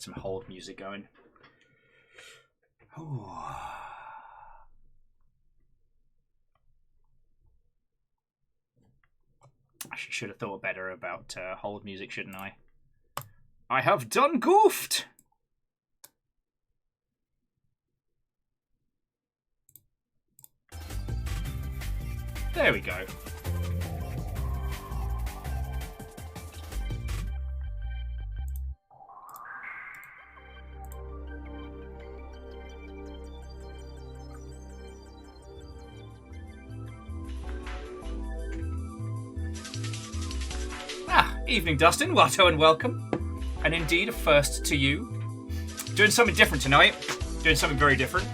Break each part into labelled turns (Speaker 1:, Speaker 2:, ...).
Speaker 1: Some hold music going. Ooh. I should have thought better about hold music, shouldn't I? I have done goofed! There we go. Evening, Dustin. Watto and welcome. And indeed, a first to you. Doing something different tonight. Doing something very different.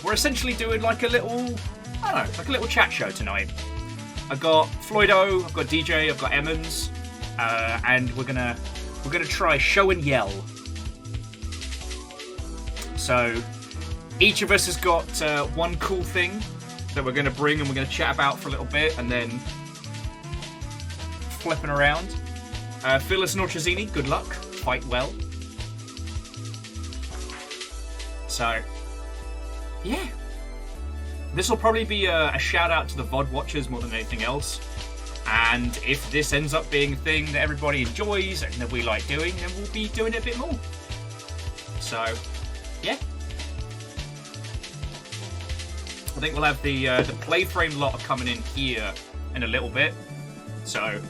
Speaker 1: We're essentially doing like a little, I don't know, like a little chat show tonight. I've got Floydo, I've got DJ, I've got Emmons, and we're gonna try show and yell. So each of us has got one cool thing that we're gonna bring and we're gonna chat about for a little bit, and then flipping around. Phyllis Norchazini, good luck. Fight well. So, yeah. This will probably be a shout out to the VOD watchers more than anything else. And if this ends up being a thing that everybody enjoys and that we like doing, then we'll be doing it a bit more. So, yeah. I think we'll have the play frame lot coming in here in a little bit. So,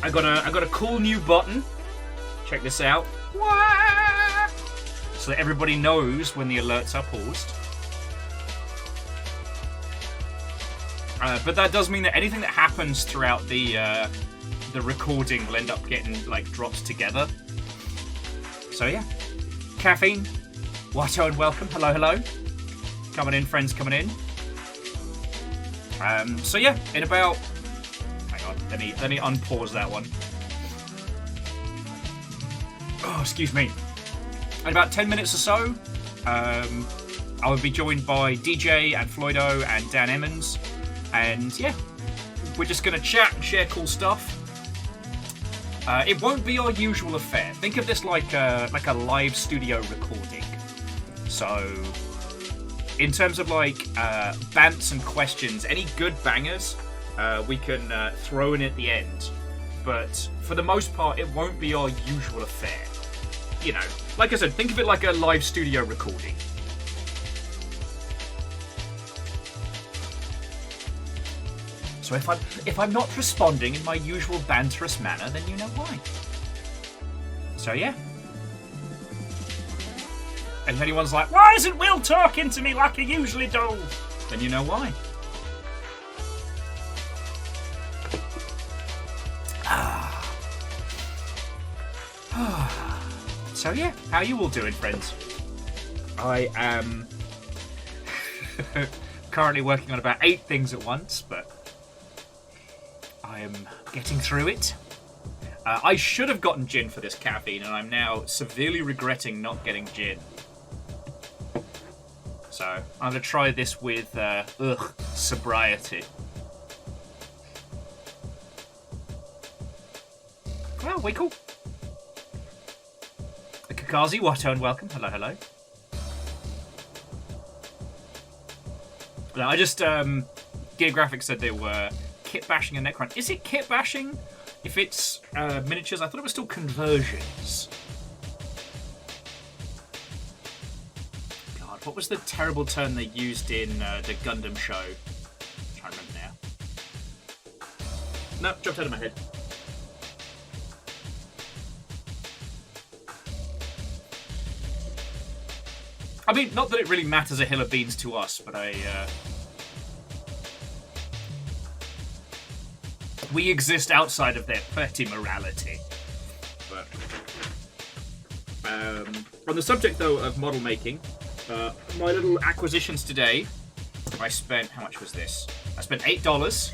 Speaker 1: I got a cool new button. Check this out. So that everybody knows when the alerts are paused. But that does mean that anything that happens throughout the recording will end up getting like dropped together. So yeah, caffeine, Watto and welcome. Hello, hello. Coming in, friends coming in. So yeah, in about. Let me unpause that one. Oh, excuse me. In about 10 minutes or so, I will be joined by DJ and Floydo and Dan Emmons, and yeah, we're just gonna chat and share cool stuff. It won't be our usual affair. Think of this like a live studio recording. So, in terms of like bants and questions, any good bangers. We can throw in at the end, but for the most part, it won't be our usual affair. You know, like I said, think of it like a live studio recording. So if I'm not responding in my usual banterous manner, then you know why. So yeah. And if anyone's like, "Why isn't Will talking to me like he usually does?" Then you know why. So yeah, how are you all doing, friends? I am currently working on about 8 things at once, but I am getting through it. I should have gotten gin for this caffeine, and I'm now severely regretting not getting gin. So I'm going to try this with sobriety. Well, we cool. Kakazi, Watto, and welcome. Hello, hello. No, I just, Geographic said they were kit bashing a Necron. Is it kit bashing? If it's miniatures, I thought it was still conversions. God, what was the terrible term they used in the Gundam show? I'm trying to remember now. No, jumped out of my head. I mean, not that it really matters a hill of beans to us, but we exist outside of their petty morality. But on the subject, though, of model making, my little acquisitions today, I spent, how much was this? I spent $8,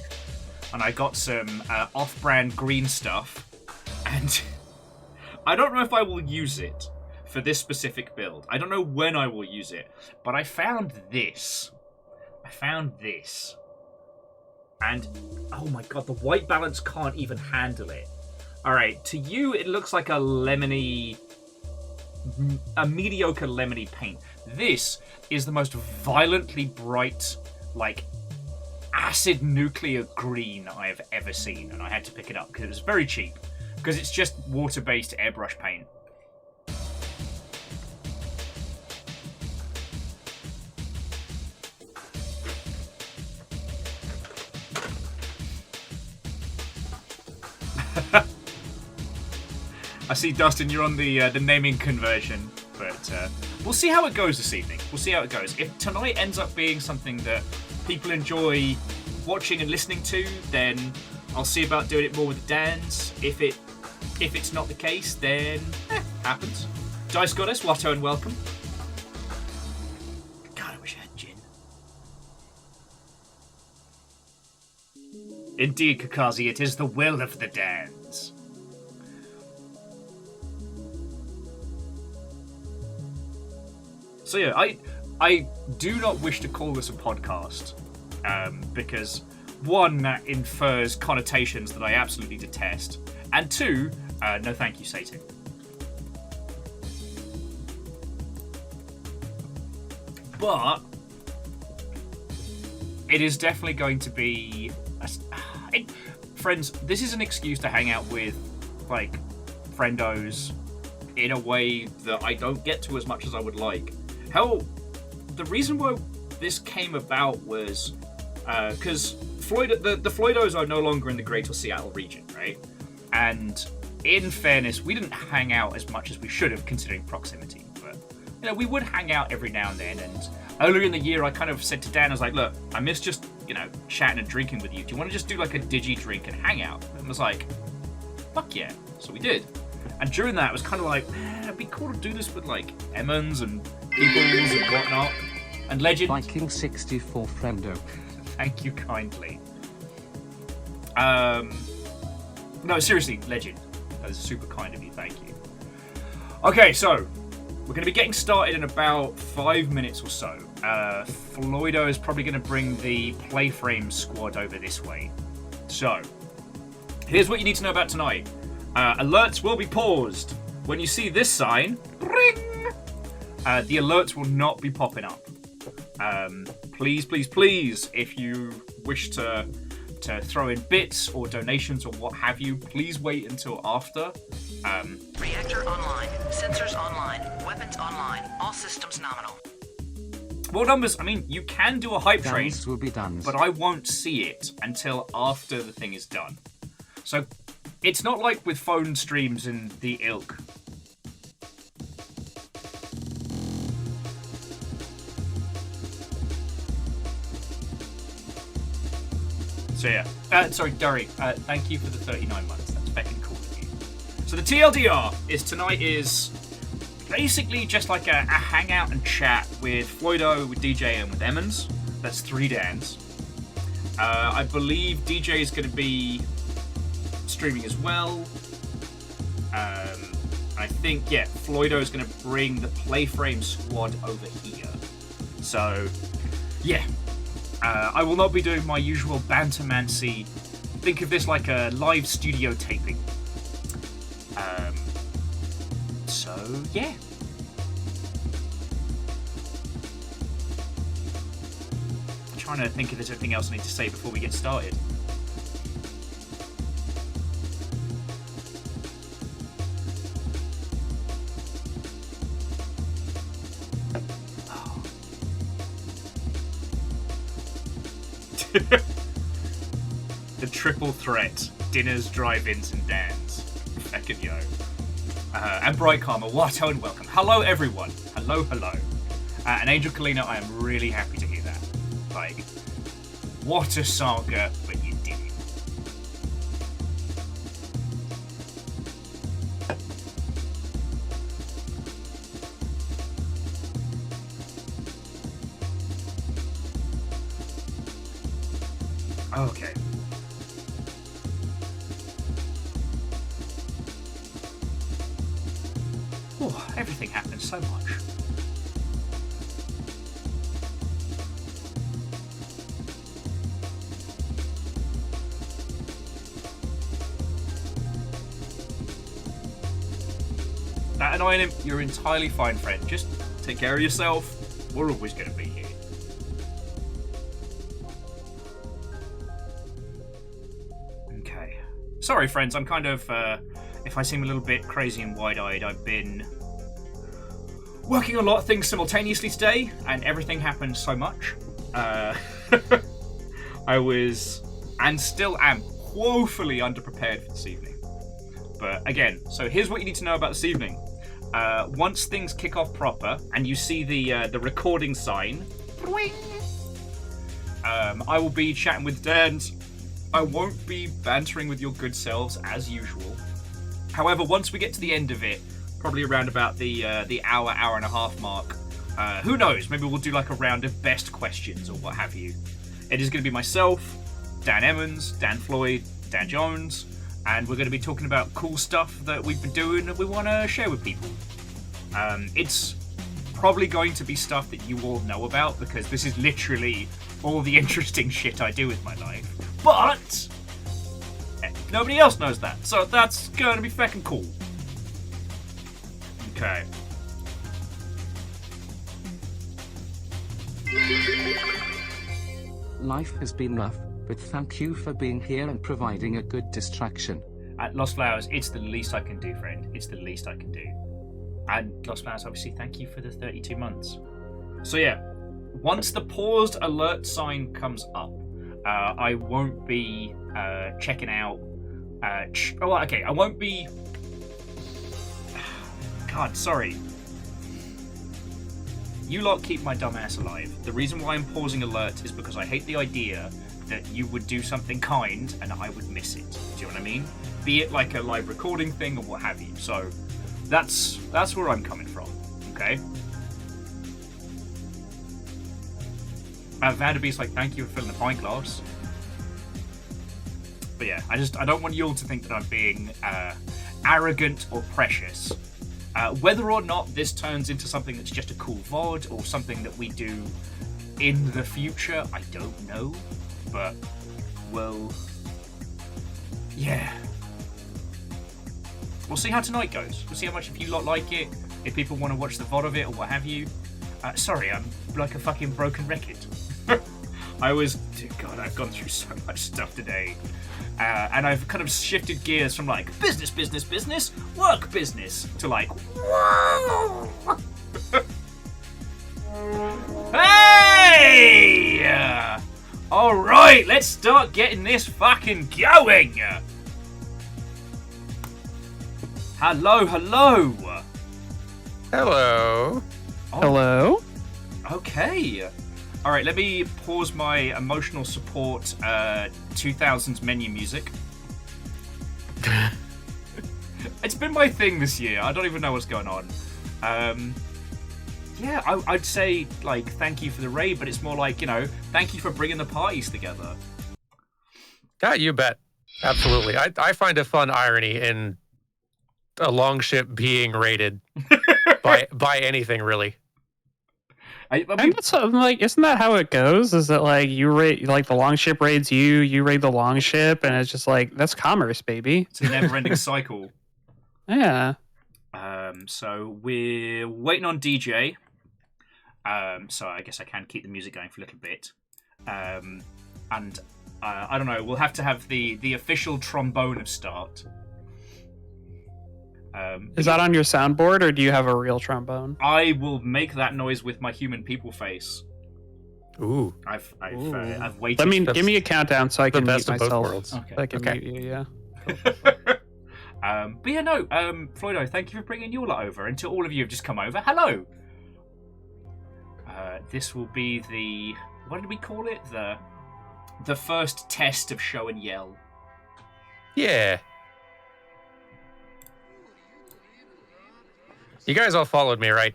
Speaker 1: and I got some off-brand green stuff, and I don't know if I will use it for this specific build. I don't know when I will use it, but I found this. And, oh my god, the white balance can't even handle it. Alright, to you it looks like a lemony a mediocre lemony paint. This is the most violently bright, like, acid nuclear green I have ever seen, and I had to pick it up because it was very cheap, because it's just water-based airbrush paint. I see, Dustin, you're on the naming conversion, but we'll see how it goes this evening. We'll see how it goes. If tonight ends up being something that people enjoy watching and listening to, then I'll see about doing it more with the Dans. If it's not the case, then happens. Dice Goddess, Watto and welcome. God, I wish I had gin. Indeed, Kakazi, it is the will of the Dans. So yeah, I do not wish to call this a podcast, because one, that infers connotations that I absolutely detest, and two, no thank you, SETI. But it is definitely going to be... friends, this is an excuse to hang out with, like, friendos in a way that I don't get to as much as I would like. Hell, the reason why this came about was because Floyd, the Floydos are no longer in the Greater Seattle region, right? And in fairness, we didn't hang out as much as we should have, considering proximity. But you know, we would hang out every now and then. And earlier in the year, I kind of said to Dan, I was like, "Look, I miss just chatting and drinking with you. Do you want to just do like a digi drink and hang out?" And I was like, "Fuck yeah!" So we did. And during that, it was kind of like, man, it'd be cool to do this with like Emmons and Eagles and whatnot. And Legend.
Speaker 2: Viking 64 friendo.
Speaker 1: Thank you kindly. No, seriously, Legend. That is super kind of you, thank you. Okay, so we're going to be getting started in about 5 minutes or so. Floydo is probably going to bring the Playframe squad over this way. So, here's what you need to know about tonight. Alerts will be paused. When you see this sign, ring, the alerts will not be popping up. Please, please, please, if you wish to throw in bits or donations or what have you, please wait until after.
Speaker 3: Reactor online, sensors online, weapons online, all systems nominal.
Speaker 1: Well, numbers, I mean, you can do a hype train,
Speaker 2: Will be done.
Speaker 1: but I won't see it until after the thing is done. So, it's not like with phone streams in the ilk. So yeah, sorry, Durry, thank you for the 39 months. That's fucking cool of you. So the TLDR is tonight is basically just like a hangout and chat with Floydo, with DJ, and with Emmons. That's 3 Dans. I believe DJ is going to be streaming as well. I think, yeah, Floydo is going to bring the Playframe squad over here. So, yeah. I will not be doing my usual bantermancy. Think of this like a live studio taping. So, yeah. I'm trying to think if there's anything else I need to say before we get started. The triple threat: dinners, drive-ins, and Dans. Feckin' yo. And Bright Karma, Watto and welcome. Hello, everyone. Hello, hello. And Angel Kalina, I am really happy to hear that. Like, what a saga, but you did it. Okay. Oh, everything happens so much. And I, you're entirely fine, friend. Just take care of yourself. We're always going to be here. Okay. Sorry, friends. I'm kind of, if I seem a little bit crazy and wide-eyed, I've been working on a lot of things simultaneously today, and everything happened so much. I was, and still am, woefully underprepared for this evening. But again, so here's what you need to know about this evening. Once things kick off proper, and you see the recording sign, I will be chatting with Dan. I won't be bantering with your good selves as usual. However, once we get to the end of it, probably around about the hour and a half mark, who knows? Maybe we'll do like a round of best questions or what have you. It is going to be myself, Dan Emmons, Dan Floyd, Dan Jones, and we're going to be talking about cool stuff that we've been doing that we want to share with people. It's probably going to be stuff that you all know about because this is literally all the interesting shit I do with my life. But nobody else knows that, so that's going to be fucking cool. Okay.
Speaker 2: Life has been rough, but thank you for being here and providing a good distraction.
Speaker 1: At Lost Flowers, it's the least I can do, friend. It's the least I can do. And Lost Flowers, obviously, thank you for the 32 months. So yeah, once the paused alert sign comes up, I won't be checking out... okay, I won't be... God, sorry. You lot keep my dumb ass alive. The reason why I'm pausing alert is because I hate the idea that you would do something kind and I would miss it. Do you know what I mean? Be it like a live recording thing or what have you. So that's where I'm coming from. Okay. Vanderbeest's like, thank you for filling the pint glass. But yeah, I don't want you all to think that I'm being arrogant or precious. Whether or not this turns into something that's just a cool VOD or something that we do in the future, I don't know. But, well, yeah. We'll see how tonight goes. We'll see how much if you lot like it, if people want to watch the VOD of it or what have you. Sorry, I'm like a fucking broken record. God, I've gone through so much stuff today. And I've kind of shifted gears from like business, work business to like, hey! Alright, let's start getting this fucking going! Hello.
Speaker 4: Hello.
Speaker 1: Oh,
Speaker 5: Hello?
Speaker 1: okay. Alright, let me pause my emotional support 2000s menu music. It's been my thing this year. I don't even know what's going on. Yeah, I'd say, like, thank you for the raid, but it's more like, you know, thank you for bringing the parties together.
Speaker 4: Yeah, you bet. Absolutely. I find a fun irony in a longship being raided by anything, really.
Speaker 1: I mean,
Speaker 5: And that's like, isn't that how it goes? Is that like you raid, like the longship raids you raid the longship, and it's just like that's commerce, baby.
Speaker 1: it's a never-ending cycle.
Speaker 5: Yeah.
Speaker 1: So we're waiting on DJ. So I guess I can keep the music going for a little bit. And I don't know. We'll have to have the official trombone start.
Speaker 5: Is that on your soundboard, or do you have a real trombone?
Speaker 1: I will make that noise with my human people face.
Speaker 4: Ooh.
Speaker 1: I've waited.
Speaker 5: Give me a countdown so I can mute
Speaker 4: best of both
Speaker 5: myself.
Speaker 4: worlds.
Speaker 1: Okay.
Speaker 5: So I can
Speaker 4: Okay.
Speaker 5: mute you, yeah.
Speaker 1: But yeah, no. Floydo, thank you for bringing you lot over. And to all of you who've just come over, hello. This will be the, what did we call it? The first test of Show and Yell.
Speaker 4: Yeah. You guys all followed me, right?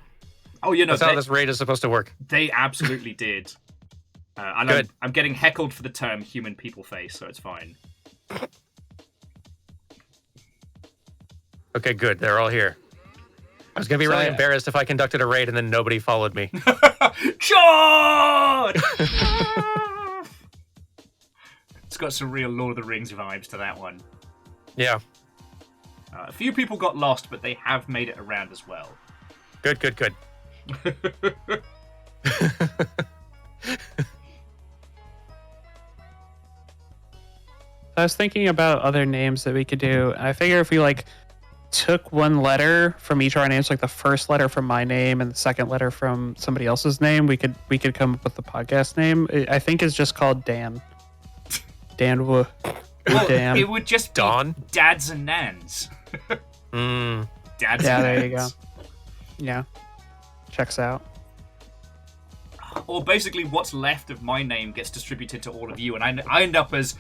Speaker 1: Oh, you know,
Speaker 4: That's how this raid is supposed to work.
Speaker 1: they absolutely did. And
Speaker 4: Good.
Speaker 1: I'm getting heckled for the term human people face, so it's fine.
Speaker 4: Okay, good. They're all here. I was going to be really
Speaker 5: yeah.
Speaker 4: embarrassed if I conducted a raid and then nobody followed me.
Speaker 1: Charge! It's got some real Lord of the Rings vibes to that one.
Speaker 4: Yeah.
Speaker 1: A few people got lost, but they have made it around as well.
Speaker 4: Good.
Speaker 5: I was thinking about other names that we could do, and I figure if we like took one letter from each of our names, like the first letter from my name and the second letter from somebody else's name, we could come up with the podcast name. I think it's just called Dan. Dan Wu.
Speaker 1: Well,
Speaker 5: Dan.
Speaker 1: it would just be
Speaker 4: Don?
Speaker 1: Dads and Nans. Dads
Speaker 5: Yeah,
Speaker 1: and
Speaker 5: there you
Speaker 1: Nans.
Speaker 5: go. Yeah. Checks out.
Speaker 1: Or basically, what's left of my name gets distributed to all of you, and I end up as.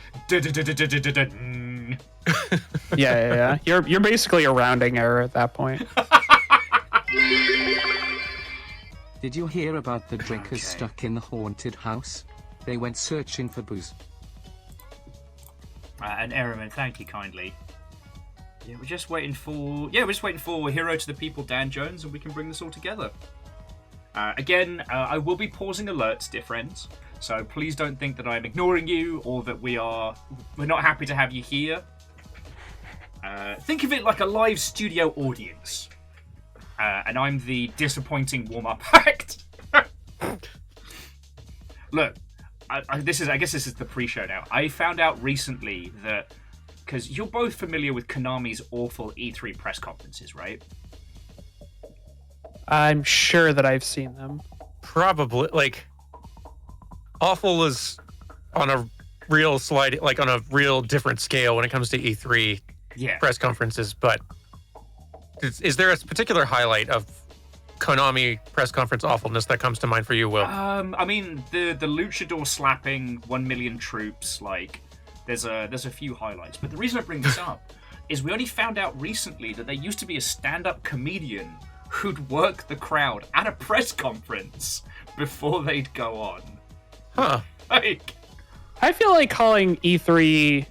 Speaker 5: Yeah. You're basically a rounding error at that point.
Speaker 2: Did you hear about the drinkers
Speaker 1: Okay.
Speaker 2: stuck in the haunted house? They went searching for booze.
Speaker 1: And Ehrman, thank you kindly. Yeah, we're just waiting for Hero to the People, Dan Jones, and we can bring this all together. Again, I will be pausing alerts, dear friends, so please don't think that I'm ignoring you or that we're not happy to have you here. Think of it like a live studio audience, and I'm the disappointing warm-up act. Look, I guess this is the pre-show now. I found out recently that, because you're both familiar with Konami's awful E3 press conferences, right?
Speaker 5: I'm sure that I've seen them.
Speaker 4: Probably, like, awful is on a real slide, like on a real different scale when it comes to E3
Speaker 1: Yeah.
Speaker 4: press conferences. But is there a particular highlight of Konami press conference awfulness that comes to mind for you, Will?
Speaker 1: I mean, the luchador slapping 1 million troops, like, there's a few highlights. But the reason I bring this up is we only found out recently that there used to be a stand-up comedian who'd work the crowd at a press conference before they'd go on.
Speaker 4: Huh.
Speaker 1: Like,
Speaker 5: I feel like calling E3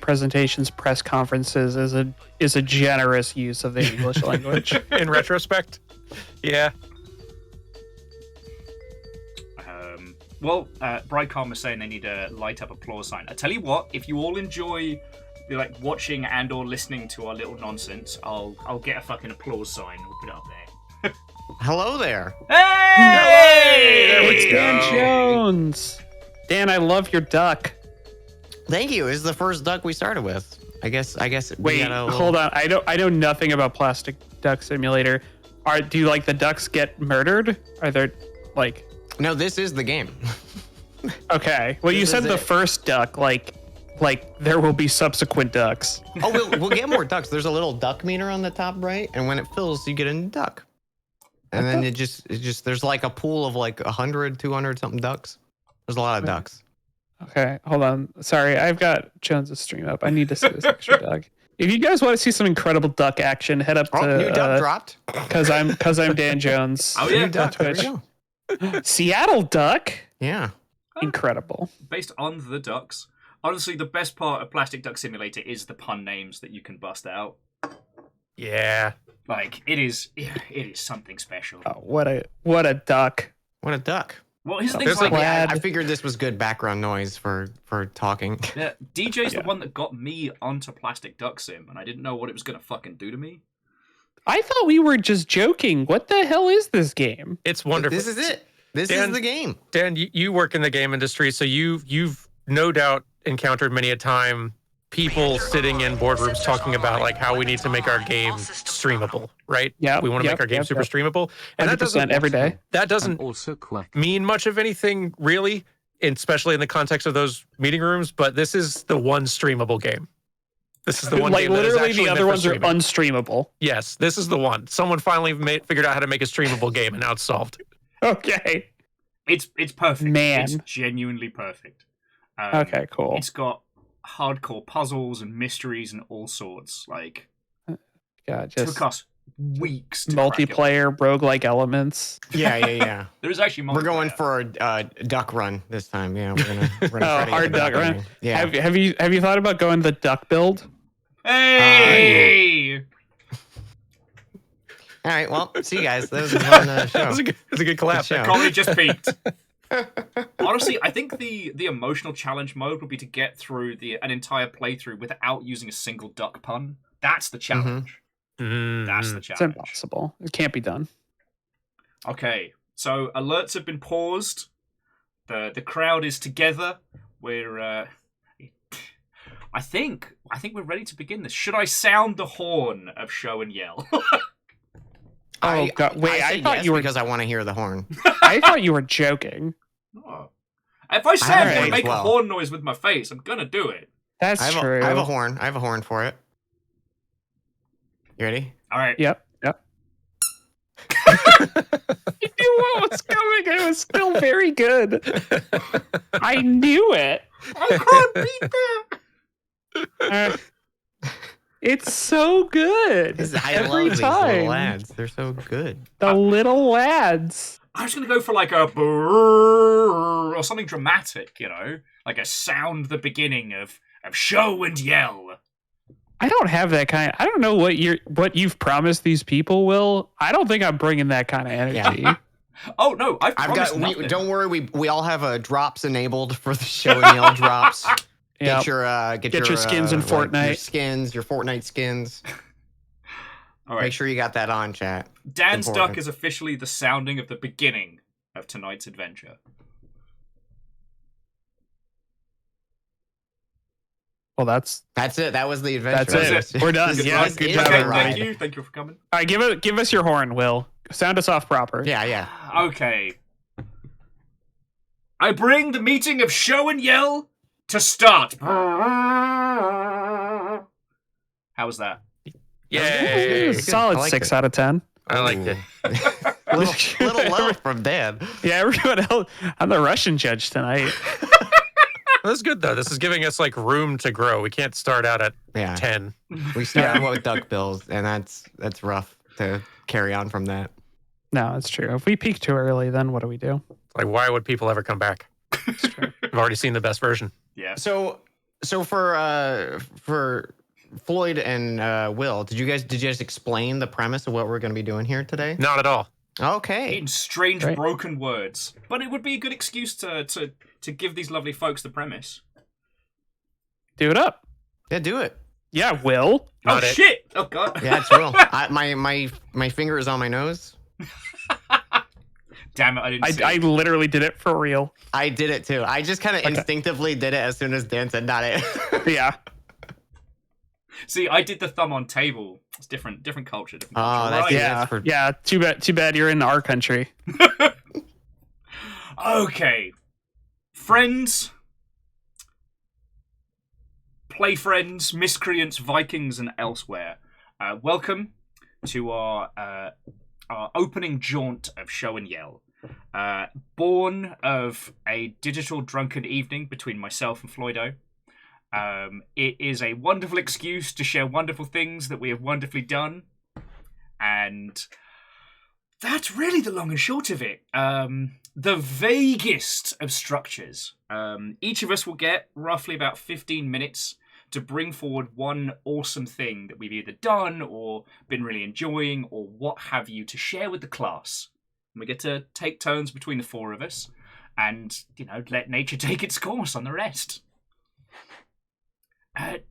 Speaker 5: presentations press conferences is a generous use of the English language.
Speaker 4: In retrospect, yeah.
Speaker 1: Well, Brightcom was saying they need a light up applause sign. I tell you what, if you all enjoy like watching and or listening to our little nonsense, I'll get a fucking applause sign and we'll put it up there.
Speaker 6: Hello there.
Speaker 1: Hey! There we
Speaker 5: It's Dan
Speaker 1: go.
Speaker 5: Jones. Dan, I love your duck.
Speaker 6: Thank you. This is the first duck we started with. I guess. we
Speaker 5: Wait,
Speaker 6: got a little-
Speaker 5: hold on. I know nothing about Plastic Duck Simulator. Do like the ducks get murdered? Are there like?
Speaker 6: No, this is the game.
Speaker 5: Okay. Well, you
Speaker 6: This
Speaker 5: said
Speaker 6: is
Speaker 5: the
Speaker 6: it.
Speaker 5: first duck. Like there will be subsequent ducks.
Speaker 6: Oh, we'll get more ducks. There's a little duck meter on the top right, and when it fills, you get a new duck. And then it just there's like a pool of like 100, 200 something ducks. There's a lot of ducks.
Speaker 5: Okay, hold on. Sorry, I've got Jones' stream up. I need to see this extra duck. If you guys want to see some incredible duck action, head up
Speaker 6: Oh,
Speaker 5: to
Speaker 6: new duck dropped.
Speaker 5: because I'm Dan Jones.
Speaker 1: Oh, yeah.
Speaker 6: New duck. There
Speaker 5: Twitch.
Speaker 6: you go.
Speaker 5: Seattle duck,
Speaker 6: Yeah.
Speaker 5: incredible.
Speaker 1: Based on the ducks. Honestly, the best part of Plastic Duck Simulator is the pun names that you can bust out.
Speaker 4: Yeah.
Speaker 1: Like, it is something special.
Speaker 5: Oh, what a duck.
Speaker 6: What a duck.
Speaker 1: Well, his
Speaker 4: There's
Speaker 1: thing's
Speaker 4: like-
Speaker 1: like,
Speaker 5: Glad.
Speaker 6: I figured this was good background noise for talking.
Speaker 1: yeah, DJ's
Speaker 5: Yeah.
Speaker 1: the one that got me onto Plastic Duck Sim, and I didn't know what it was going to fucking do to me.
Speaker 5: I thought we were just joking. What the hell is this game?
Speaker 4: It's wonderful.
Speaker 6: This is it. This
Speaker 4: Dan-
Speaker 6: is the game.
Speaker 4: Dan, you work in the game industry, so you've no doubt encountered many a time people sitting in boardrooms talking about like how we need to make our game streamable, right?
Speaker 5: Yeah,
Speaker 4: we want to
Speaker 5: yep,
Speaker 4: make our game
Speaker 5: yep,
Speaker 4: super
Speaker 5: yep.
Speaker 4: streamable, and that
Speaker 5: 100%
Speaker 4: doesn't
Speaker 5: every day.
Speaker 4: that
Speaker 2: And
Speaker 4: doesn't
Speaker 2: also quick.
Speaker 4: mean much of anything really, especially in the context of those meeting rooms. But this is the one streamable game. This is the one
Speaker 5: Like
Speaker 4: game that is
Speaker 5: literally,
Speaker 4: actually
Speaker 5: the
Speaker 4: meant
Speaker 5: other
Speaker 4: for
Speaker 5: ones are
Speaker 4: streaming.
Speaker 5: unstreamable.
Speaker 4: Yes, this is the one. Someone finally figured out how to make a streamable game, and now it's solved.
Speaker 5: Okay.
Speaker 1: It's perfect.
Speaker 5: Man.
Speaker 1: It's genuinely perfect.
Speaker 5: Okay. Cool.
Speaker 1: It's got hardcore puzzles and mysteries and all sorts. Like,
Speaker 5: Yeah. Just
Speaker 1: took us weeks to crack it.
Speaker 5: multiplayer roguelike elements.
Speaker 6: Yeah.
Speaker 1: There is actually
Speaker 6: We're going
Speaker 1: multiplayer.
Speaker 6: for a duck run this time. Yeah, we're gonna
Speaker 5: Oh,
Speaker 6: try to get
Speaker 5: hard
Speaker 6: the
Speaker 5: duck run.
Speaker 6: in. Yeah.
Speaker 5: Have you thought about going the duck build?
Speaker 1: Hey!
Speaker 6: All right. Well, see you guys. That was a fun show.
Speaker 4: That was a good collab.
Speaker 6: Good show.
Speaker 1: Probably just peaked. Honestly, I think the emotional challenge mode would be to get through an entire playthrough without using a single duck pun. That's the challenge. That's the
Speaker 5: It's
Speaker 1: challenge.
Speaker 5: impossible. It can't be done.
Speaker 1: Okay, so alerts have been paused. The crowd is together. We're I think we're ready to begin this. Should I sound the horn of Show and Yell?
Speaker 5: Oh God! Wait, I thought
Speaker 6: yes
Speaker 5: you were.
Speaker 6: because I want to hear the horn.
Speaker 5: I thought you were joking.
Speaker 1: Oh. If I say I'm
Speaker 6: Alright,
Speaker 1: gonna make
Speaker 6: well.
Speaker 1: a horn noise with my face, I'm gonna do it.
Speaker 5: That's
Speaker 6: I
Speaker 5: true.
Speaker 6: have a horn. I have a horn for it. You ready?
Speaker 1: All right.
Speaker 5: Yep. You knew what was coming. It was still very good. I knew it.
Speaker 1: I can't beat that.
Speaker 5: It's so good.
Speaker 6: I
Speaker 5: Every
Speaker 6: love these
Speaker 5: time.
Speaker 6: little lads. They're so good.
Speaker 5: The little lads.
Speaker 1: I was gonna go for like a brrrr or something dramatic, you know, like a sound the beginning of Show and Yell.
Speaker 5: I don't have that kind. I don't know what you've promised these people, Will. I don't think I'm bringing that kind of energy.
Speaker 6: Yeah.
Speaker 1: Oh no, I've
Speaker 6: I've
Speaker 1: promised
Speaker 6: got.
Speaker 1: nothing.
Speaker 6: Don't worry. We all have drops enabled for the Show and Yell drops.
Speaker 5: Yep.
Speaker 6: Get your
Speaker 5: Get your skins in
Speaker 6: like, your
Speaker 5: Fortnite.
Speaker 6: skins, your Fortnite skins.
Speaker 1: All right.
Speaker 6: Make sure you got that on, chat.
Speaker 1: Dan's
Speaker 6: important.
Speaker 1: duck is officially the sounding of the beginning of tonight's adventure.
Speaker 5: Well, that's
Speaker 6: it. That was the adventure.
Speaker 5: That's it. We're done.
Speaker 6: This
Speaker 5: Yeah,
Speaker 6: was
Speaker 5: good
Speaker 6: it.
Speaker 5: job,
Speaker 1: Okay,
Speaker 5: everybody.
Speaker 1: thank you. Thank you for coming.
Speaker 5: all right. Give us your horn, Will. Sound us off proper.
Speaker 6: Yeah.
Speaker 1: Okay. I bring the meeting of Show and Yell to start. How was that?
Speaker 4: Yay!
Speaker 5: Solid
Speaker 6: I liked
Speaker 5: 6
Speaker 6: it.
Speaker 5: out of 10.
Speaker 4: I liked it.
Speaker 6: little low from Dan.
Speaker 5: Yeah, everyone else. I'm the Russian judge tonight.
Speaker 4: That's good though. This is giving us like room to grow. We can't start out at
Speaker 6: Yeah.
Speaker 4: 10.
Speaker 6: We started with duck bills, and that's rough to carry on from that.
Speaker 5: No, it's true. If we peak too early, then what do we do?
Speaker 4: Like, why would people ever come back?
Speaker 5: It's true.
Speaker 4: I've already seen the best version.
Speaker 1: Yeah.
Speaker 6: So for Floyd and Will, did you guys explain the premise of what we're going to be doing here today?
Speaker 4: Not at all.
Speaker 6: Okay.
Speaker 1: In strange,
Speaker 5: Right.
Speaker 1: broken words. But it would be a good excuse to give these lovely folks the premise.
Speaker 5: Do it up.
Speaker 6: Yeah, do it.
Speaker 5: Yeah, Will.
Speaker 4: Not
Speaker 1: oh,
Speaker 4: it.
Speaker 1: shit! Oh, God.
Speaker 6: Yeah, it's real. My finger is on my nose.
Speaker 1: Damn it, I didn't see
Speaker 5: I
Speaker 1: it.
Speaker 5: literally did it for real.
Speaker 6: I did it too. I just kind of instinctively did it as soon as Dan said not it.
Speaker 5: Yeah.
Speaker 1: See, I did the thumb on table. It's different culture. Different
Speaker 6: Oh,
Speaker 1: culture.
Speaker 6: that's-
Speaker 1: Right.
Speaker 6: yeah.
Speaker 5: Yeah.
Speaker 6: for-
Speaker 5: Yeah. Too bad you're in our country.
Speaker 1: Okay. Friends, play friends, miscreants, Vikings, and elsewhere. Welcome to our opening jaunt of Show and Yell. Born of a digital drunken evening between myself and Floydo. It is a wonderful excuse to share wonderful things that we have wonderfully done. And that's really the long and short of it. The vaguest of structures. Each of us will get roughly about 15 minutes to bring forward one awesome thing that we've either done or been really enjoying or what have you to share with the class. And we get to take turns between the four of us and, let nature take its course on the rest.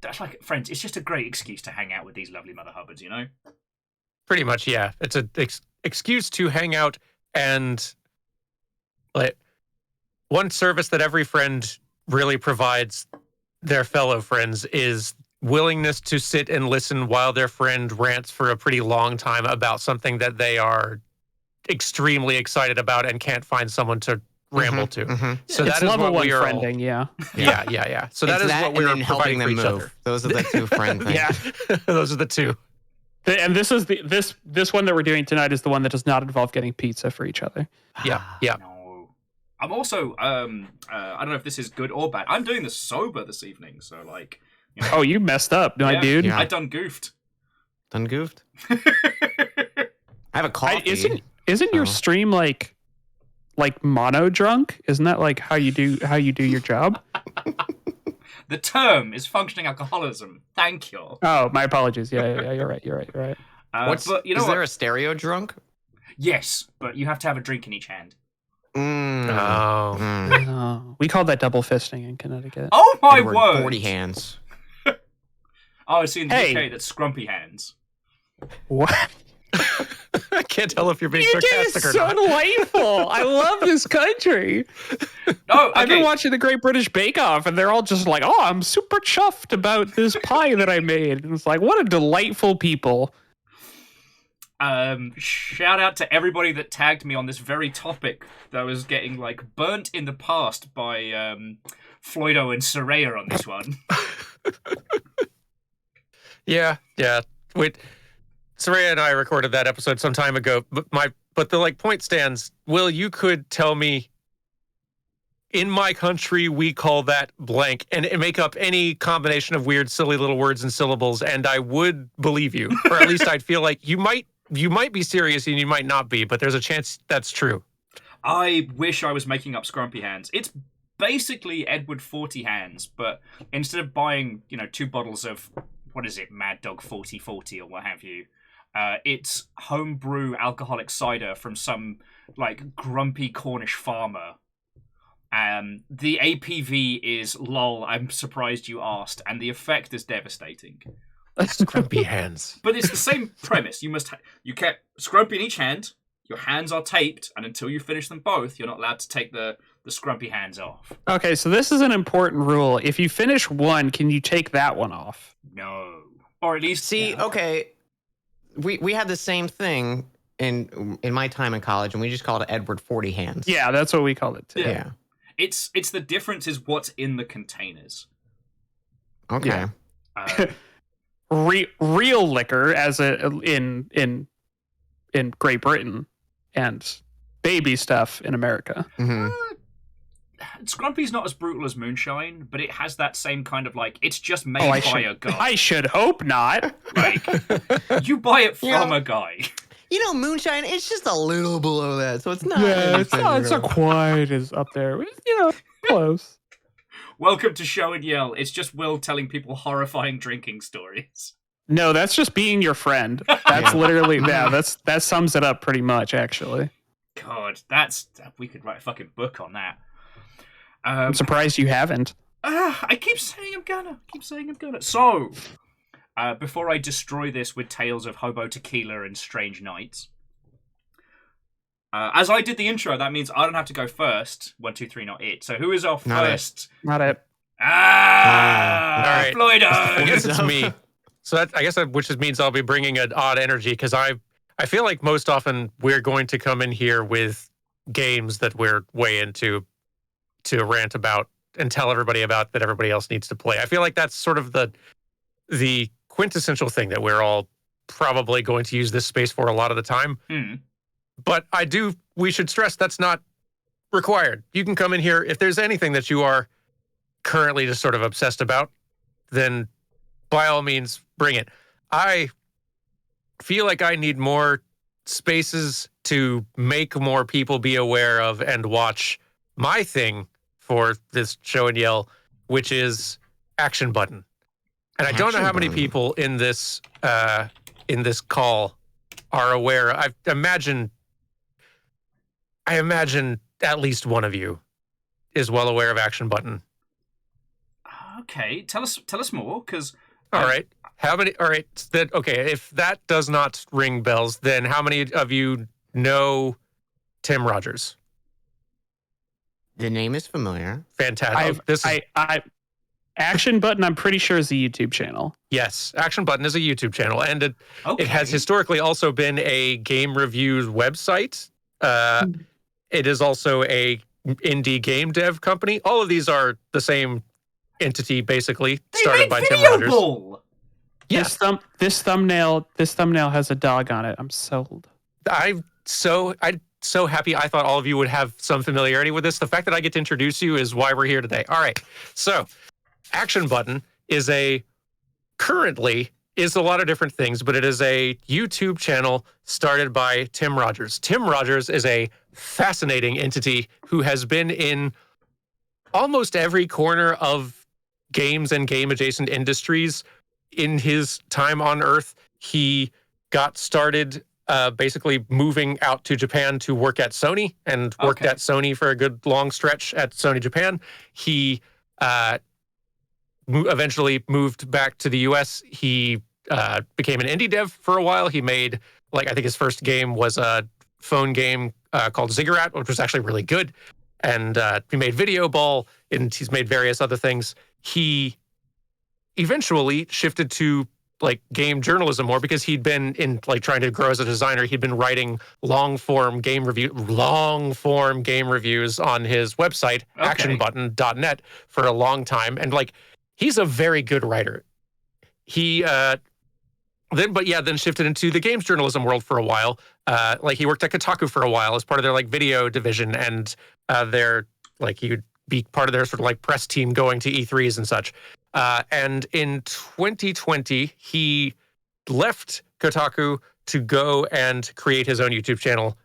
Speaker 1: That's like, friends, it's just a great excuse to hang out with these lovely Mother Hubbards,
Speaker 4: Pretty much, yeah. It's an excuse to hang out and like one service that every friend really provides their fellow friends is willingness to sit and listen while their friend rants for a pretty long time about something that they are extremely excited about and can't find someone to ramble to. So
Speaker 5: It's
Speaker 4: that is
Speaker 5: level
Speaker 4: what
Speaker 5: one
Speaker 4: we are all-
Speaker 5: friending, yeah.
Speaker 4: Yeah. So that
Speaker 6: It's
Speaker 4: is
Speaker 6: that
Speaker 4: what we're
Speaker 6: and then helping
Speaker 4: providing for
Speaker 6: them
Speaker 4: each
Speaker 6: move.
Speaker 4: other.
Speaker 6: Those are the two friend things.
Speaker 5: Yeah.
Speaker 4: Those are the two.
Speaker 5: And this is this one that we're doing tonight is the one that does not involve getting pizza for each other.
Speaker 4: Yeah.
Speaker 1: No. I'm also, I don't know if this is good or bad. I'm doing this sober this evening, so
Speaker 5: Oh, you messed up, my
Speaker 1: yeah,
Speaker 5: dude.
Speaker 6: Yeah.
Speaker 1: I done goofed.
Speaker 6: Done goofed. I have a coffee.
Speaker 5: Isn't your
Speaker 6: Oh.
Speaker 5: stream like mono drunk? Isn't that like how you do your job?
Speaker 1: The term is functioning alcoholism. Thank you.
Speaker 5: Oh, my apologies. Yeah, you're right.
Speaker 1: But you know
Speaker 6: is
Speaker 1: what?
Speaker 6: there a stereo drunk?
Speaker 1: Yes, but you have to have a drink in each hand.
Speaker 4: Oh.
Speaker 5: Oh, we call that double fisting in Connecticut.
Speaker 1: Oh my
Speaker 6: Edward,
Speaker 1: word!
Speaker 6: 40 hands.
Speaker 1: Oh, it's in the
Speaker 5: Hey.
Speaker 1: UK. That's Scrumpy Hands.
Speaker 5: What?
Speaker 4: I can't tell if you're being
Speaker 5: You did
Speaker 4: sarcastic or
Speaker 5: so
Speaker 4: not.
Speaker 5: delightful. I love this country.
Speaker 1: No, okay.
Speaker 5: I've been watching the Great British Bake Off, and they're all just like, "Oh, I'm super chuffed about this pie that I made." And it's like, what a delightful people.
Speaker 1: Shout out to everybody that tagged me on this very topic that was getting like burnt in the past by Floydo and Soraya on this one.
Speaker 4: Yeah. Wait, Soraya and I recorded that episode some time ago, but the like point stands. Will, you could tell me, in my country we call that blank, and make up any combination of weird, silly little words and syllables, and I would believe you, or at least I'd feel like you might be serious and you might not be, but there's a chance that's true. I
Speaker 1: wish I was making up Scrumpy Hands. It's basically Edward 40 Hands, but instead of buying 2 bottles of, what is it, Mad Dog 4040 or what have you, it's homebrew alcoholic cider from some like grumpy Cornish farmer. The APV is lol, I'm surprised you asked, and the effect is devastating.
Speaker 4: Scrumpy Hands.
Speaker 1: But it's the same premise. You kept Scrumpy in each hand, your hands are taped, and until you finish them both, you're not allowed to take the Scrumpy Hands off.
Speaker 5: Okay, so this is an important rule. If you finish one, can you take that one off?
Speaker 1: No. Or at least...
Speaker 6: See, okay, we had the same thing in my time in college, and we just called it Edward 40 Hands.
Speaker 5: Yeah, that's what we called it too.
Speaker 6: Yeah.
Speaker 1: It's the difference is what's in the containers.
Speaker 6: Okay.
Speaker 5: Yeah. Real liquor, as in Great Britain, and baby stuff in America.
Speaker 6: Mm-hmm.
Speaker 1: Scrumpy's not as brutal as moonshine, but it has that same kind of like, it's just made
Speaker 5: I
Speaker 1: by a guy.
Speaker 5: I should hope not.
Speaker 1: Like, you buy it from a guy.
Speaker 6: Moonshine, it's just a little below that, so it's not.
Speaker 5: Yeah, it's not quite as up there. Close.
Speaker 1: Welcome to Show and Yell. It's just Will telling people horrifying drinking stories.
Speaker 5: No, that's just being your friend. That's literally that sums it up pretty much, actually.
Speaker 1: God, we could write a fucking book on that.
Speaker 5: I'm surprised you haven't.
Speaker 1: I keep saying I'm gonna. So, before I destroy this with tales of hobo tequila and strange nights, as I did the intro, that means I don't have to go first. 1, 2, 3, not it. So who is our first?
Speaker 5: Not it.
Speaker 4: all right.
Speaker 1: Floyd.
Speaker 4: I guess it's me. So which means I'll be bringing an odd energy, because I feel like most often we're going to come in here with games that we're way into to rant about and tell everybody about that everybody else needs to play. I feel like that's sort of the quintessential thing that we're all probably going to use this space for a lot of the time. But we should stress that's not required. You can come in here if there's anything that you are currently just sort of obsessed about, then by all means bring it. I feel like I need more spaces to make more people be aware of and watch my thing for this Show and Yell, which is Action Button. And I don't know how many people in this call are aware. I imagine at least one of you is well aware of Action Button.
Speaker 1: Okay, tell us more, because...
Speaker 4: All right. How many? All right. Okay. If that does not ring bells, then how many of you know Tim Rogers?
Speaker 6: The name is familiar.
Speaker 4: Fantastic.
Speaker 5: Action Button, I'm pretty sure, is a YouTube channel.
Speaker 4: Yes, Action Button is a YouTube channel, and it has historically also been a game reviews website. It is also a indie game dev company. All of these are the same entity, basically, started by Tim Rogers.
Speaker 5: Yes. This thumbnail has a dog on it. I'm sold.
Speaker 4: I'm so happy. I thought all of you would have some familiarity with this. The fact that I get to introduce you is why we're here today. All right. So, Action Button currently is a lot of different things, but it is a YouTube channel started by Tim Rogers. Tim Rogers is a fascinating entity who has been in almost every corner of games and game-adjacent industries in his time on Earth. He got started basically moving out to Japan to work at Sony, and worked at Sony for a good long stretch at Sony Japan. He eventually moved back to the US. He became an indie dev for a while. He made, like, I think his first game was a phone game called Ziggurat, which was actually really good. And he made Video Ball, and he's made various other things. He eventually shifted to like game journalism more because he'd been in like trying to grow as a designer. He'd been writing long form game reviews on his website, actionbutton.net, for a long time. And like, he's a very good writer. He then shifted into the games journalism world for a while. Like he worked at Kotaku for a while as part of their like video division, and he would be part of their sort of like press team going to E3s and such. And in 2020, he left Kotaku to go and create his own YouTube channel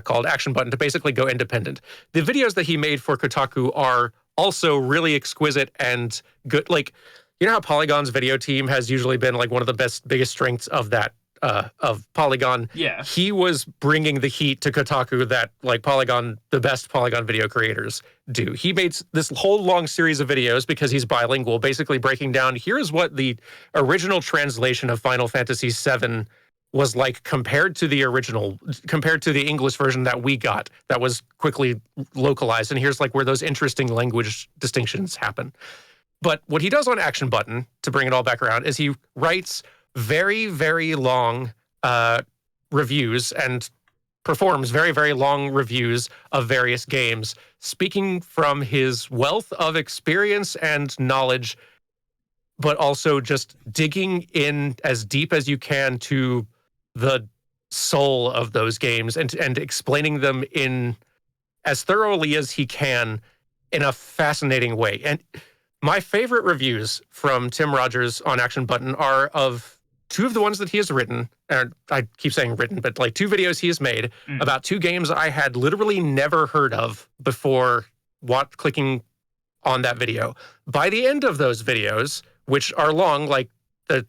Speaker 4: called Action Button to basically go independent. The videos that he made for Kotaku are also really exquisite and good. Like, you know how Polygon's video team has usually been like one of the biggest strengths of that of Polygon.
Speaker 1: Yeah.
Speaker 4: He was bringing the heat to Kotaku that like the best Polygon video creators do. He made this whole long series of videos because he's bilingual, basically breaking down, here's what the original translation of Final Fantasy VII was like compared to the English version that we got that was quickly localized. And here's like where those interesting language distinctions happen. But what he does on Action Button, to bring it all back around, is he writes very, very long reviews and performs very, very long reviews of various games, speaking from his wealth of experience and knowledge, but also just digging in as deep as you can to the soul of those games and explaining them in as thoroughly as he can in a fascinating way. And my favorite reviews from Tim Rogers on Action Button are of two of the ones that he has written, and I keep saying written, but like two videos he has made about two games I had literally never heard of before clicking on that video. By the end of those videos, which are long, like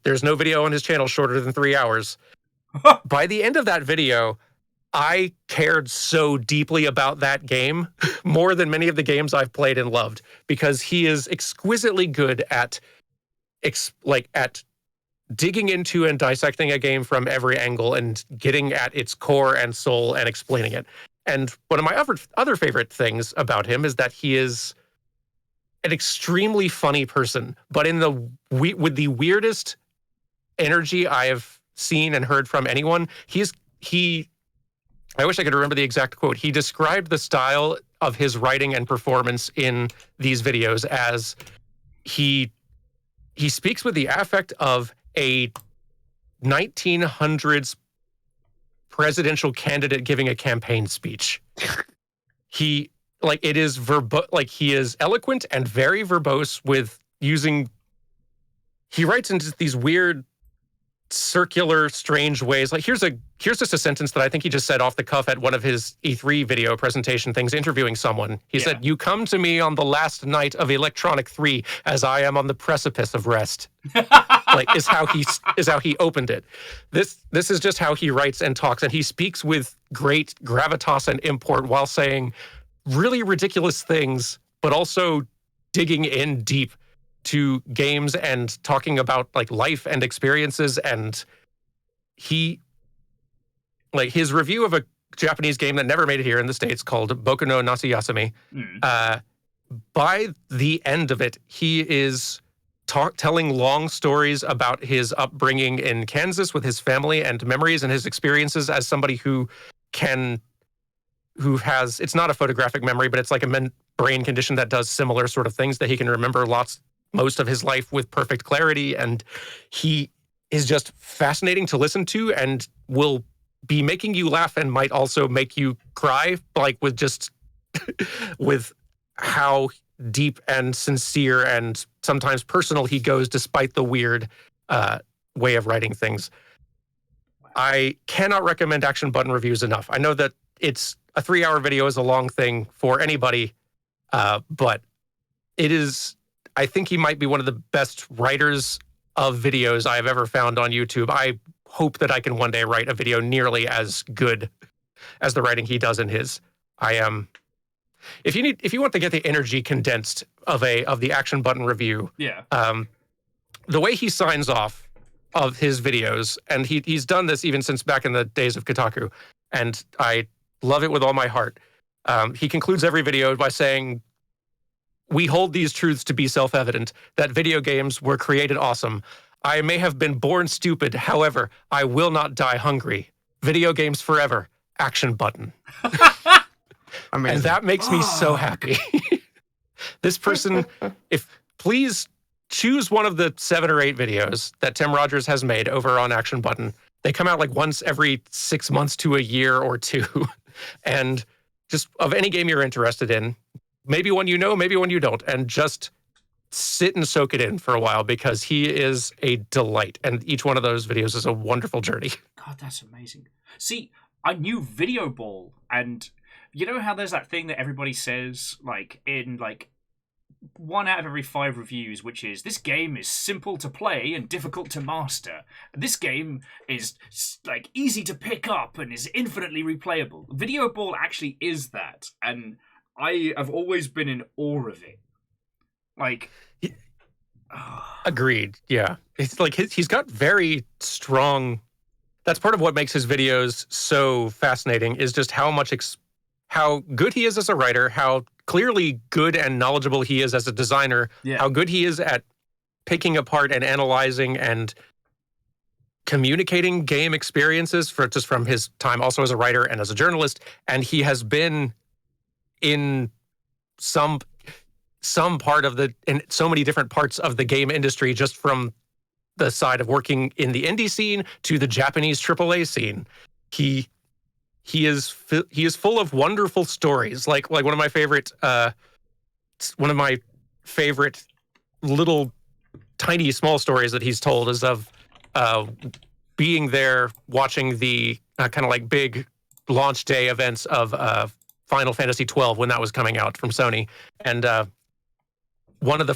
Speaker 4: there's no video on his channel shorter than 3 hours. By the end of that video, I cared so deeply about that game more than many of the games I've played and loved, because he is exquisitely good at digging into and dissecting a game from every angle and getting at its core and soul and explaining it. And one of my other favorite things about him is that he is an extremely funny person, but with the weirdest energy I have seen and heard from anyone. I wish I could remember the exact quote. He described the style of his writing and performance in these videos as he speaks with the affect of a 1900s presidential candidate giving a campaign speech. He is eloquent and very verbose with using. He writes into these weird, circular, strange ways. Like here's just a sentence that I think he just said off the cuff at one of his E3 video presentation things, interviewing someone. He said, "You come to me on the last night of Electronic 3 as I am on the precipice of rest." Like is how he opened it. This is just how he writes and talks, and he speaks with great gravitas and import while saying really ridiculous things, but also digging in deep to games and talking about like life and experiences. And his review of a Japanese game that never made it here in the States called Boku no Natsu by the end of it, he is telling long stories about his upbringing in Kansas with his family and memories and his experiences as somebody who has, it's not a photographic memory, but it's like a brain condition that does similar sort of things, that he can remember most of his life with perfect clarity. And he is just fascinating to listen to and will be making you laugh and might also make you cry, like with just with how deep and sincere and sometimes personal he goes, despite the weird way of writing things. I cannot recommend Action Button reviews enough. I know that it's a 3-hour video is a long thing for anybody, but it is. I think he might be one of the best writers of videos I have ever found on YouTube. I hope that I can one day write a video nearly as good as the writing he does in his. If you want to get the energy condensed of the Action Button review,
Speaker 1: Yeah.
Speaker 4: The way he signs off of his videos, and he's done this even since back in the days of Kotaku, and I love it with all my heart. He concludes every video by saying, "We hold these truths to be self-evident, that video games were created awesome. I may have been born stupid, however, I will not die hungry. Video games forever, Action Button."
Speaker 6: Amazing.
Speaker 4: And that makes me so happy. This person, please choose one of the 7 or 8 videos that Tim Rogers has made over on Action Button. They come out like once every 6 months to a year or 2. And just of any game you're interested in, maybe one you know, maybe one you don't, and just sit and soak it in for a while, because he is a delight. And each one of those videos is a wonderful journey.
Speaker 1: God, that's amazing. See, I knew Video Ball, and you know how there's that thing that everybody says, like, in, like, 1 out of every 5 reviews, which is, this game is simple to play and difficult to master. This game is, like, easy to pick up and is infinitely replayable. Video Ball actually is that, and I have always been in awe of it. Like...
Speaker 4: Agreed, yeah. It's like he's got very strong... That's part of what makes his videos so fascinating, is just how good he is as a writer, how clearly good and knowledgeable he is as a designer, how good he is at picking apart and analyzing and communicating game experiences from his time also as a writer and as a journalist. And he has been in some part of in so many different parts of the game industry, just from the side of working in the indie scene to the Japanese AAA scene. He is full of wonderful stories. Like one of my favorite little tiny small stories that he's told is of being there watching the kind of like big launch day events of Final Fantasy 12 when that was coming out from Sony, and one of the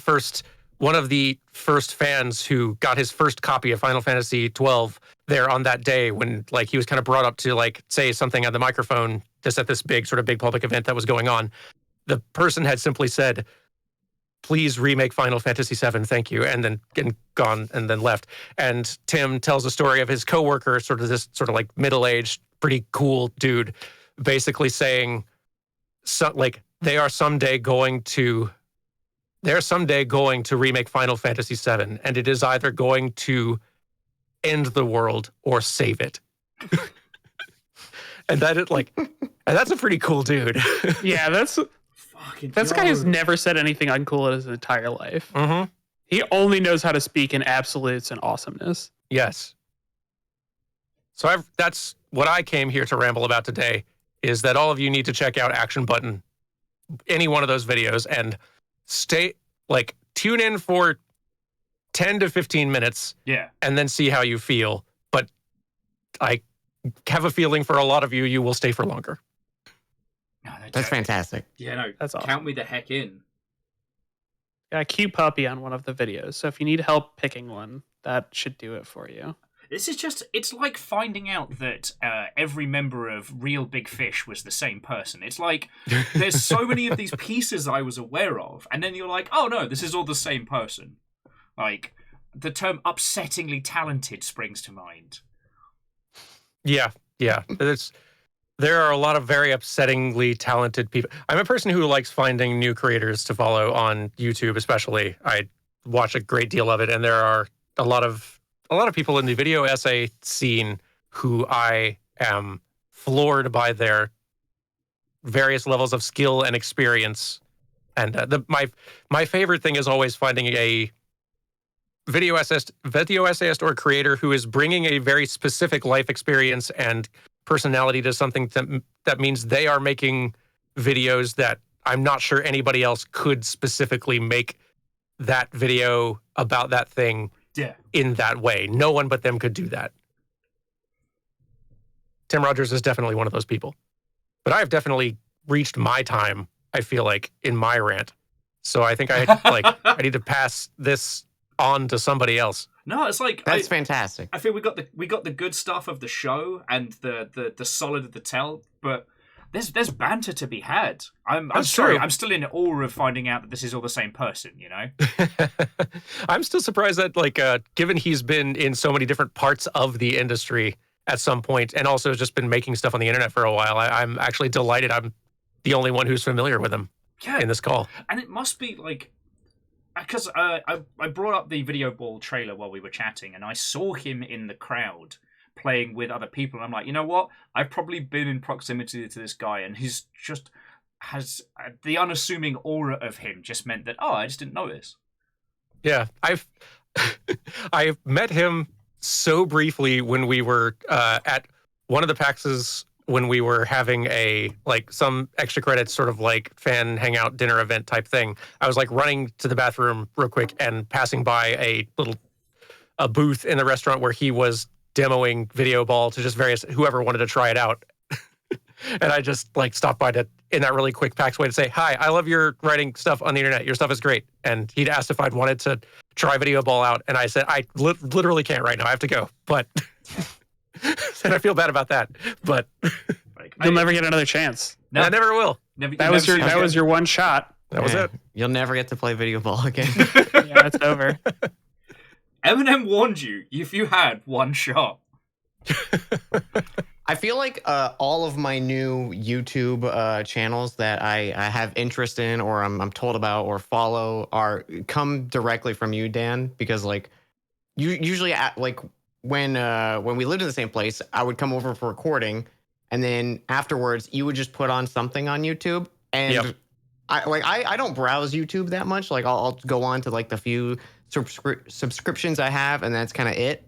Speaker 4: first fans who got his first copy of Final Fantasy 12 there on that day, when like he was kind of brought up to like say something on the microphone just at this big public event that was going on. The person had simply said, "Please remake Final Fantasy 7, thank you," and then gone and then left. And Tim tells a story of his coworker, sort of like middle-aged, pretty cool dude, basically saying, they are someday going to remake Final Fantasy 7, and it is either going to end the world or save it. And that's a pretty cool dude.
Speaker 5: Yeah, that's a guy who's never said anything uncool in his entire life.
Speaker 4: Mm-hmm.
Speaker 5: He only knows how to speak in absolutes and awesomeness.
Speaker 4: Yes. So that's what I came here to ramble about today, is that all of you need to check out Action Button, any one of those videos, and tune in for 10 to 15 minutes, and then see how you feel. But I have a feeling for a lot of you will stay for longer.
Speaker 1: No,
Speaker 6: that's fantastic.
Speaker 1: Yeah, no,
Speaker 5: that's awesome.
Speaker 1: Count me the heck in.
Speaker 5: Yeah, cute puppy on one of the videos. So if you need help picking one, that should do it for you.
Speaker 1: It's like finding out that every member of Real Big Fish was the same person. It's like, there's so many of these pieces I was aware of, and then you're like, oh no, this is all the same person. Like, the term upsettingly talented springs to mind.
Speaker 4: Yeah. There are a lot of very upsettingly talented people. I'm a person who likes finding new creators to follow on YouTube, especially. I watch a great deal of it, and there are a lot of people in the video essay scene who I am floored by their various levels of skill and experience. And my favorite thing is always finding a video essayist or creator who is bringing a very specific life experience and personality to something that means they are making videos that I'm not sure anybody else could specifically make that video about that thing in that way. No one but them could do that. Tim Rogers is definitely one of those people. But I have definitely reached my time, I feel like, in my rant. So I think I need to pass this on to somebody else.
Speaker 1: No, it's like
Speaker 6: that's fantastic.
Speaker 1: I feel we got the good stuff of the show and the solid of the tell, but there's banter to be had. I'm
Speaker 4: That's
Speaker 1: sorry,
Speaker 4: true.
Speaker 1: I'm still in awe of finding out that this is all the same person. You know.
Speaker 4: I'm still surprised that, like, given he's been in so many different parts of the industry at some point, and also just been making stuff on the internet for a while, I'm actually delighted I'm the only one who's familiar with him
Speaker 1: Yeah,
Speaker 4: in this call.
Speaker 1: and it must be like. Because I brought up the video ball trailer while we were chatting, and I saw him in the crowd playing with other people. And I'm like, you know what? I've probably been in proximity to this guy, and he's just has the unassuming aura of him just meant that, I just didn't notice.
Speaker 4: Yeah, I've met him so briefly when we were at one of the PAXs when we were having some extra credits sort of like fan hangout dinner event type thing. I was like running to the bathroom real quick and passing by a booth in the restaurant where he was demoing video ball to just whoever wanted to try it out. And I just like stopped by in that really quick PAX way to say, hi, I love your writing stuff on the internet. Your stuff is great. And he'd asked if I'd wanted to try video ball out. And I said, I literally can't right now. I have to go. But and I feel bad about that. But
Speaker 5: You'll never get another chance.
Speaker 1: No,
Speaker 4: I never will.
Speaker 5: That was your one shot.
Speaker 4: That was it.
Speaker 6: You'll never get to play video ball again.
Speaker 5: Yeah, it's over.
Speaker 1: Eminem warned you if you had one shot.
Speaker 6: I feel like all of my new YouTube channels that I have interest in, or I'm told about, or follow, come directly from you, Dan. Because like, you usually when we lived in the same place, I would come over for recording, and then afterwards you would just put on something on YouTube, and
Speaker 4: Yep.
Speaker 6: I don't browse YouTube that much. Like I'll go on to like the few subscriptions I have, and that's kind of it.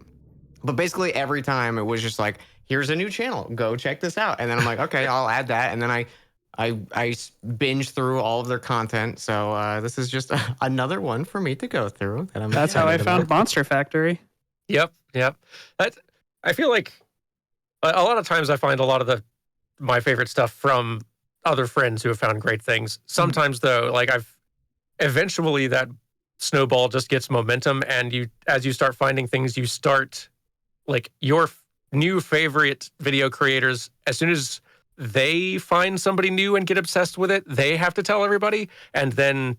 Speaker 6: But basically every time it was just like, here's a new channel, go check this out. And then I'm like, okay, I'll add that. And then I binge through all of their content. So this is just another one for me to go through.
Speaker 5: That's how I found Monster Factory.
Speaker 4: Yep. I feel like a lot of times I find a lot of my favorite stuff from other friends who have found great things. Sometimes though, like eventually that snowball just gets momentum, and as you start finding things, you start like your new favorite video creators, as soon as they find somebody new and get obsessed with it, they have to tell everybody. And then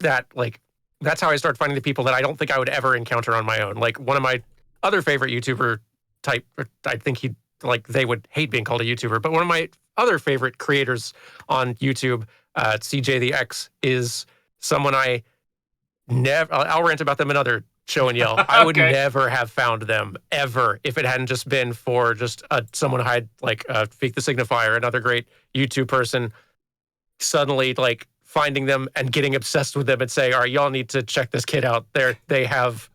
Speaker 4: that's how I start finding the people that I don't think I would ever encounter on my own. Like one of my other favorite YouTuber type, I think they would hate being called a YouTuber, but one of my other favorite creators on YouTube, CJ the X, is someone I'll rant about them another show and yell. I would never have found them ever if it hadn't just been for just someone like Feek the Signifier, another great YouTube person, suddenly like finding them and getting obsessed with them and saying, all right, y'all need to check this kid out. They have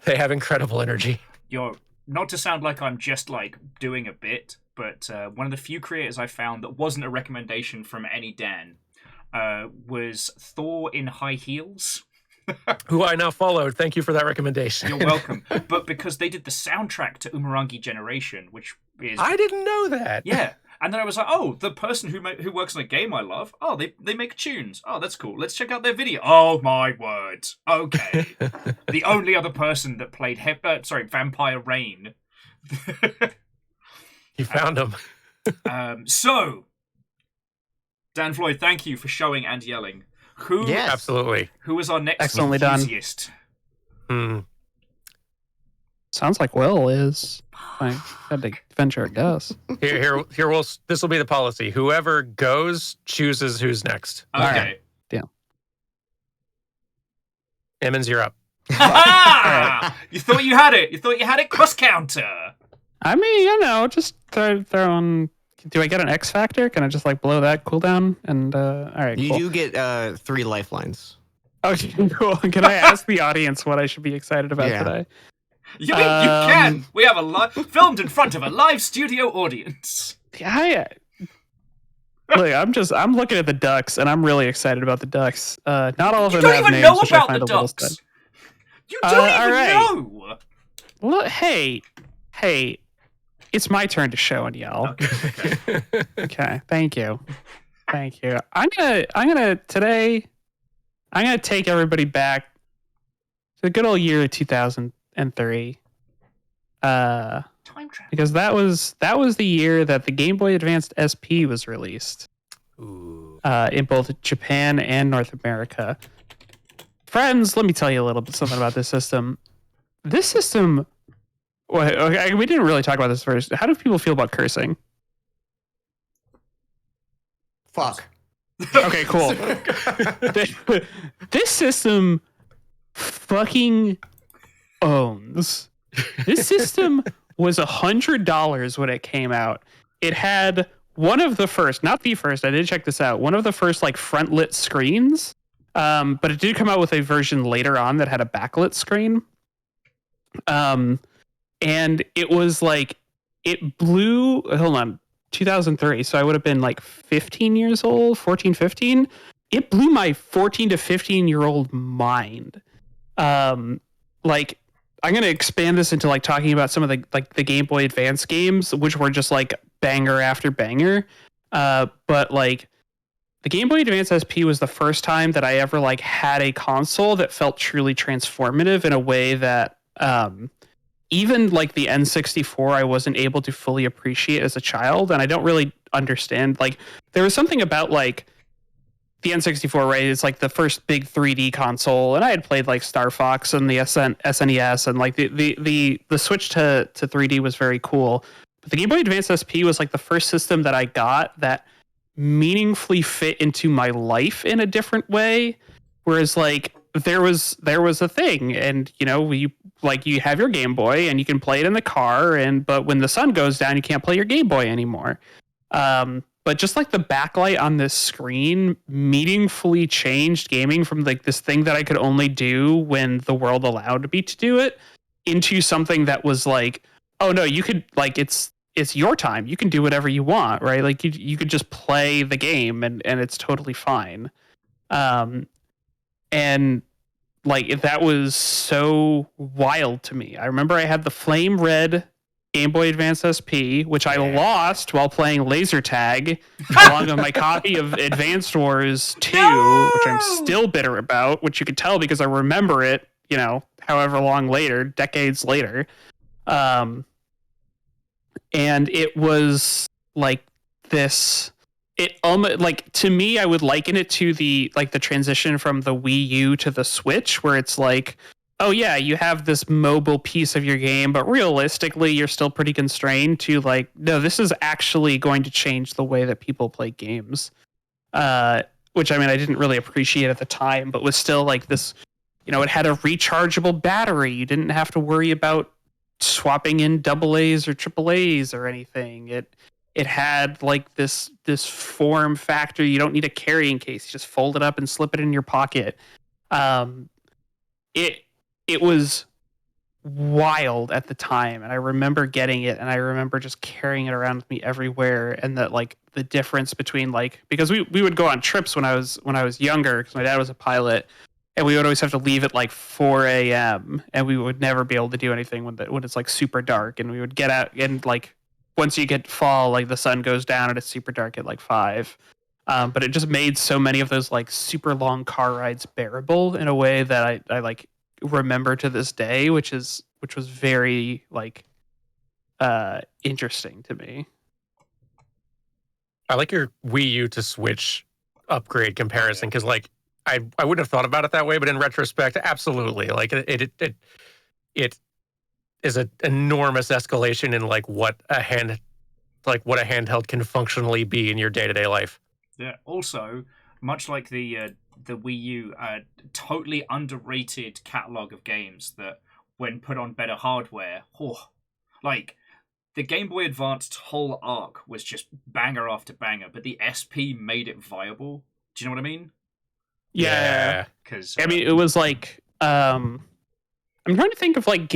Speaker 4: incredible energy.
Speaker 1: You're not to sound like I'm just like doing a bit, but one of the few creators I found that wasn't a recommendation from any Dan was Thor in High Heels.
Speaker 4: Who I now followed. Thank you for that recommendation.
Speaker 1: You're welcome. But because they did the soundtrack to Umurangi Generation, which is...
Speaker 4: I didn't know that.
Speaker 1: Yeah. And then I was like, oh, the person who works on a game I love, oh, they make tunes. Oh, that's cool. Let's check out their video. Oh, my word. Okay. The only other person that played Vampire Rain.
Speaker 4: You found him.
Speaker 1: So, Dan Floyd, thank you for showing and yelling.
Speaker 6: Yes.
Speaker 4: Absolutely.
Speaker 1: Who is our next
Speaker 5: Excellently done.
Speaker 1: enthusiast?
Speaker 5: Sounds like Will is. I had to venture a guess.
Speaker 4: Here. This will be the policy. Whoever goes chooses who's next.
Speaker 1: Okay.
Speaker 5: Alright. Yeah.
Speaker 4: Emmons, you're up.
Speaker 1: Ha-ha! You thought you had it. You thought you had it. Cross counter.
Speaker 5: I mean, just throw on. Do I get an X factor? Can I just like blow that cooldown? And all right,
Speaker 6: You
Speaker 5: cool.
Speaker 6: do get 3 lifelines.
Speaker 5: Okay, cool. Can I ask the audience what I should be excited about
Speaker 6: Yeah.
Speaker 5: today?
Speaker 1: You can. We have filmed in front of a live studio audience.
Speaker 5: Look, I'm looking at the ducks, and I'm really excited about the ducks. Not all of
Speaker 1: You
Speaker 5: them
Speaker 1: don't
Speaker 5: have
Speaker 1: even
Speaker 5: names,
Speaker 1: know
Speaker 5: which I
Speaker 1: about
Speaker 5: find
Speaker 1: the
Speaker 5: a little
Speaker 1: ducks.
Speaker 5: sad.
Speaker 1: You don't even
Speaker 5: all right.
Speaker 1: know.
Speaker 5: Look, hey, it's my turn to show and yell. Okay, thank you. I'm gonna take everybody back to the good old year of 2003.
Speaker 1: Time travel.
Speaker 5: because that was the year that the Game Boy Advanced SP was released.
Speaker 4: Ooh.
Speaker 5: In both Japan and North America. Friends, let me tell you a little bit something about this system. This system, well, okay, we didn't really talk about this first. How do people feel about cursing?
Speaker 6: Fuck.
Speaker 5: Okay, cool. This system fucking owns. This system was $100 when it came out. It had one of the first, not the first, I did check this out, one of the first like front lit screens. But it did come out with a version later on that had a backlit screen. And it was like, it blew, hold on, 2003. So I would have been like 15 years old, 14, 15. It blew my 14 to 15-year-old mind. Like, I'm going to expand this into like talking about some of the Game Boy Advance games, which were just like banger after banger. But like, the Game Boy Advance SP was the first time that I ever like had a console that felt truly transformative in a way that even like the N64 I wasn't able to fully appreciate as a child, and I don't really understand. Like, there was something about like the N64, right? It's like the first big 3D console, and I had played like Star Fox and the SNES, and like the switch to 3D was very cool. But the Game Boy Advance SP was like the first system that I got that meaningfully fit into my life in a different way. Whereas like there was a thing, and you know, you have your Game Boy and you can play it in the car, but when the sun goes down you can't play your Game Boy anymore. But just like the backlight on this screen meaningfully changed gaming from like this thing that I could only do when the world allowed me to do it into something that was like, oh no, you could like, it's your time. You can do whatever you want, right? Like you could just play the game and it's totally fine. And like that was so wild to me. I remember I had the flame red Game Boy Advance SP, which I lost while playing laser tag, along with my copy of Advanced Wars 2, which I'm still bitter about, which you could tell because I remember it, you know, however long later, decades later. And it was like this, like to me, I would liken it to the transition from the Wii U to the Switch, where it's like, oh yeah, you have this mobile piece of your game, but realistically, you're still pretty constrained to like, no, this is actually going to change the way that people play games. Which I mean, I didn't really appreciate at the time, but was still like this, you know, it had a rechargeable battery. You didn't have to worry about swapping in AA's or AAA's or anything. It had like this form factor. You don't need a carrying case. You just fold it up and slip it in your pocket. It was wild at the time, and I remember getting it, and I remember just carrying it around with me everywhere. And that like the difference between like, because we would go on trips when I was younger, because my dad was a pilot, and we would always have to leave at like 4 a.m. and we would never be able to do anything when it's like super dark. And we would get out, and like once you get fall, like the sun goes down and it's super dark at like 5. But it just made so many of those like super long car rides bearable in a way that I like remember to this day, which was very like interesting to me.
Speaker 4: I like your Wii U to Switch upgrade comparison, because like I wouldn't have thought about it that way, but in retrospect, absolutely. Like it is an enormous escalation in like what a handheld can functionally be in your day-to-day life.
Speaker 1: Yeah. Also, much like the Wii U, totally underrated catalog of games that, when put on better hardware, like the Game Boy Advanced whole arc was just banger after banger, but the SP made it viable. Do you know what I mean?
Speaker 5: Yeah.
Speaker 1: Because
Speaker 5: I mean, it was like I'm trying to think of like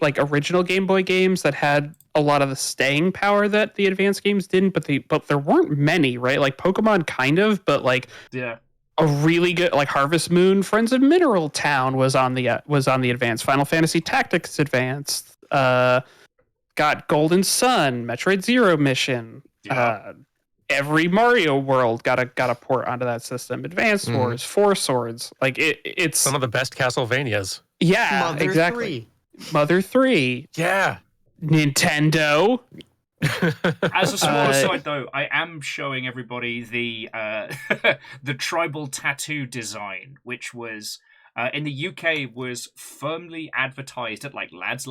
Speaker 5: like original Game Boy games that had a lot of the staying power that the advanced games didn't, but there weren't many, right? Like Pokemon kind of, but like
Speaker 1: yeah.
Speaker 5: A really good like Harvest Moon, Friends of Mineral Town was on the advanced. Final Fantasy Tactics Advanced, got Golden Sun, Metroid Zero Mission, every Mario World got a port onto that system. Advanced Wars, Four Swords, like it's
Speaker 4: some of the best Castlevanias.
Speaker 5: Yeah,
Speaker 6: Mother
Speaker 5: exactly.
Speaker 6: 3.
Speaker 5: Mother 3.
Speaker 4: Yeah.
Speaker 5: Nintendo.
Speaker 1: As a small aside, though, I am showing everybody the the tribal tattoo design, which was in the UK was firmly advertised at like Lads.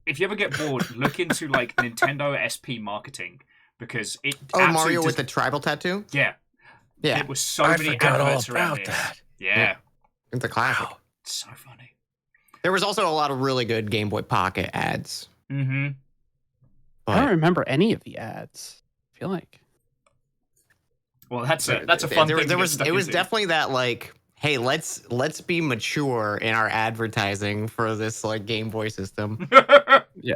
Speaker 1: If you ever get bored, look into like Nintendo SP marketing because it.
Speaker 6: Mario with the tribal tattoo.
Speaker 1: Yeah.
Speaker 6: Yeah,
Speaker 1: it was so many adverts around it. Yeah,
Speaker 6: it's a classic.
Speaker 1: Wow. It's so funny.
Speaker 6: There was also a lot of really good Game Boy Pocket ads.
Speaker 1: Mm-hmm.
Speaker 5: I don't remember any of the ads. I feel like.
Speaker 1: Well, that's a fun thing.
Speaker 6: It was definitely that like, hey, let's be mature in our advertising for this like Game Boy system.
Speaker 5: Yeah,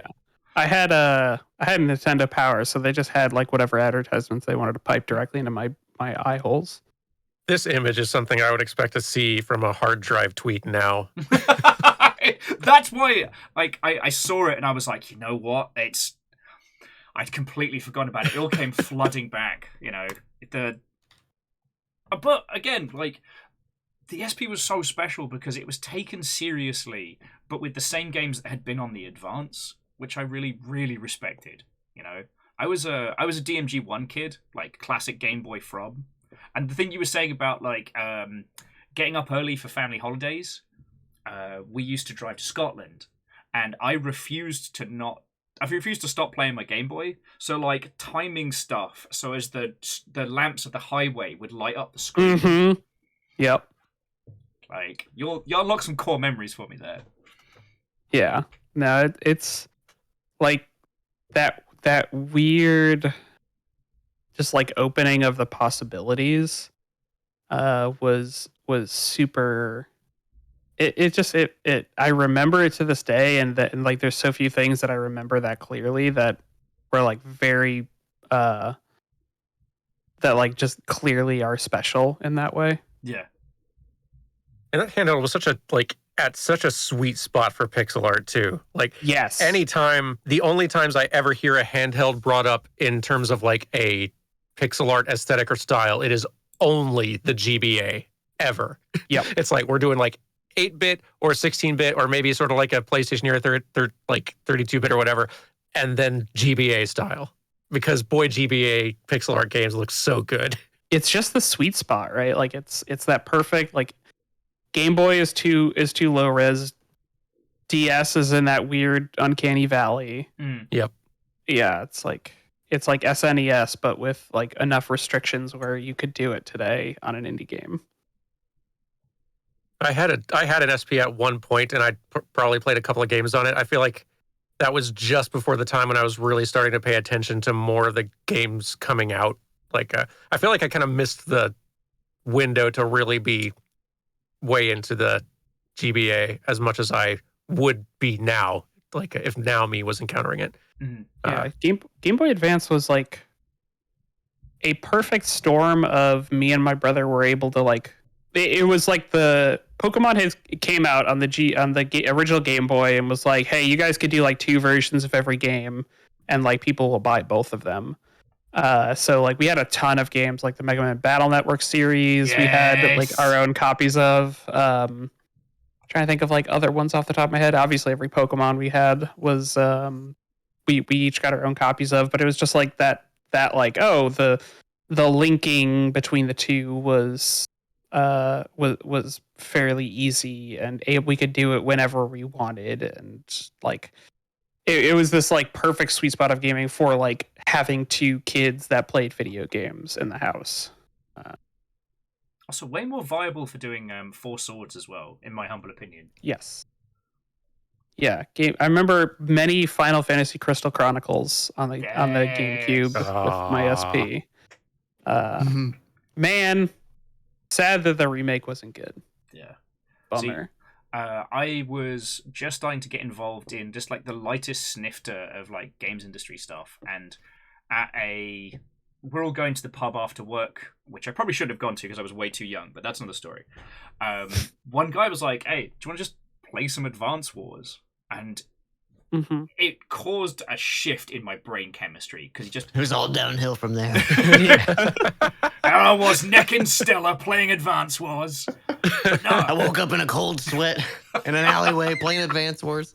Speaker 5: I had a Nintendo Power, so they just had like whatever advertisements they wanted to pipe directly into my eye holes.
Speaker 4: This image is something I would expect to see from a hard drive tweet now.
Speaker 1: That's why, like, I saw it and I was like, you know what? I'd completely forgotten about it. It all came flooding back, you know. But again, like, the SP was so special because it was taken seriously, but with the same games that had been on the Advance, which I really, really respected. You know, I was a DMG1 kid, like classic Game Boy from. And the thing you were saying about like getting up early for family holidays, we used to drive to Scotland, and I refused to stop playing my Game Boy. So like timing stuff, so as the lamps of the highway would light up the screen.
Speaker 5: Mm-hmm. Yep.
Speaker 1: Like you'll unlock some core memories for me there.
Speaker 5: Yeah. No, it's like that weird, just like opening of the possibilities, was super. It I remember it to this day, and like there's so few things that I remember that clearly that were like very that like just clearly are special in that way.
Speaker 1: Yeah.
Speaker 4: And that handheld was at such a sweet spot for pixel art too. Like,
Speaker 5: yes,
Speaker 4: the only times I ever hear a handheld brought up in terms of like a pixel art aesthetic or style, it is only the GBA ever.
Speaker 5: Yep.
Speaker 4: It's like we're doing like 8-bit or 16-bit or maybe sort of like a PlayStation era like 32-bit or whatever, and then GBA style. Because boy, GBA pixel art games look so good.
Speaker 5: It's just the sweet spot, right? Like it's that perfect, like Game Boy is too low res. DS is in that weird uncanny valley.
Speaker 4: Yep.
Speaker 5: Yeah, it's like SNES, but with like enough restrictions where you could do it today on an indie game.
Speaker 4: I had an SP at one point, and I probably played a couple of games on it. I feel like that was just before the time when I was really starting to pay attention to more of the games coming out. Like, I feel like I kind of missed the window to really be way into the GBA as much as I would be now. Like, if now me was encountering it.
Speaker 1: Mm-hmm.
Speaker 5: Yeah, Game Boy Advance was like a perfect storm of me and my brother were able to like. It was like the Pokemon came out on the original Game Boy and was like, hey, you guys could do like 2 versions of every game, and like people will buy both of them. So like we had a ton of games like the Mega Man Battle Network series.
Speaker 1: Yes.
Speaker 5: We had like our own copies of. Trying to think of like other ones off the top of my head. Obviously, every Pokemon we had was we each got our own copies of, but it was just like that like the linking between the two was fairly easy, and we could do it whenever we wanted, and like it was this like perfect sweet spot of gaming for like having 2 kids that played video games in the house.
Speaker 1: Also, way more viable for doing 4 swords as well, in my humble opinion.
Speaker 5: Yes. Yeah, I remember many Final Fantasy Crystal Chronicles on the GameCube with my SP. Man, sad that the remake wasn't good.
Speaker 1: Yeah.
Speaker 5: Bummer.
Speaker 1: See, I was just starting to get involved in just like the lightest snifter of like games industry stuff, and we're all going to the pub after work, which I probably shouldn't have gone to because I was way too young, but that's another story. One guy was like, hey, do you want to just play some Advance Wars? And it caused a shift in my brain chemistry because it
Speaker 6: was all downhill from there.
Speaker 1: And I was neck and Stella playing Advance Wars. No.
Speaker 6: I woke up in a cold sweat in an alleyway playing Advance Wars.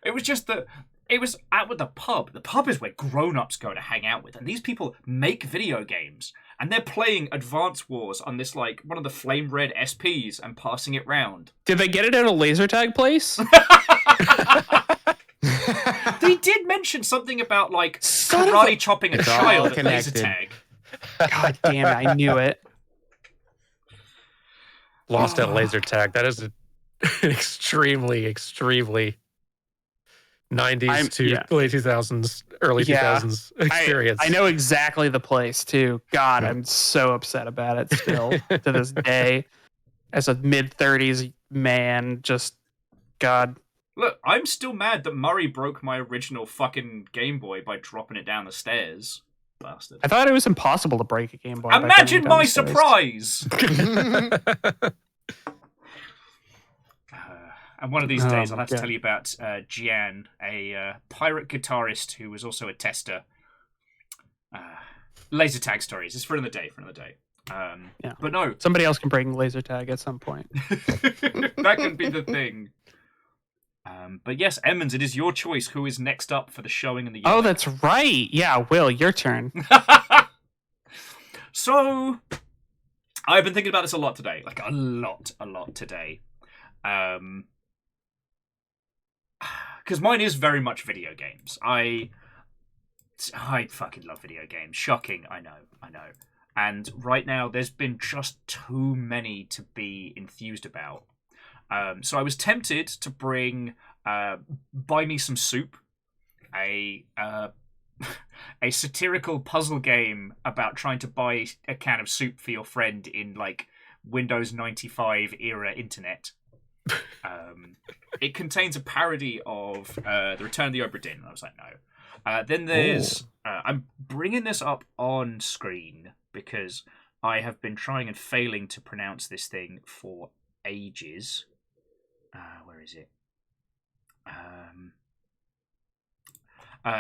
Speaker 1: It was just that it was out with the pub. The pub is where grown-ups go to hang out with, and these people make video games, and they're playing Advance Wars on this like one of the flame red SPs and passing it round.
Speaker 5: Did they get it at a laser tag place?
Speaker 1: They did mention something about like
Speaker 5: Son of
Speaker 1: karate chopping a
Speaker 6: It's all
Speaker 1: child at
Speaker 6: connected.
Speaker 1: laser tag.
Speaker 5: God damn it! I knew it.
Speaker 4: Lost at laser tag. That is an extremely 90s to late 2000s, early 2000s experience.
Speaker 5: I know exactly the place too. God, I'm so upset about it still to this day. As a mid-30s man, just God.
Speaker 1: Look, I'm still mad that Murray broke my original fucking Game Boy by dropping it down the stairs. Bastard.
Speaker 5: I thought it was impossible to break a Game Boy. by
Speaker 1: Imagine
Speaker 5: going down
Speaker 1: my
Speaker 5: the stairs.
Speaker 1: surprise! And one of these days, I'll have to tell you about Gian, a pirate guitarist who was also a tester. Laser tag stories. It's for another day.
Speaker 5: Yeah.
Speaker 1: But no.
Speaker 5: Somebody else can bring laser tag at some point.
Speaker 1: That can be the thing. But yes, Emmons, it is your choice who is next up for the showing in the
Speaker 5: Oh, that's right. Yeah, Will, your turn.
Speaker 1: So, I've been thinking about this a lot today. Like, a lot today. Because mine is very much video games. I fucking love video games. Shocking, I know. And right now, there's been just too many to be enthused about. So I was tempted to bring Buy Me Some Soup, a satirical puzzle game about trying to buy a can of soup for your friend in like Windows 95 era internet. It contains a parody of The Return of the Obra Dinn. I was like, no. Then there's... I'm bringing this up on screen because I have been trying and failing to pronounce this thing for ages. Where is it?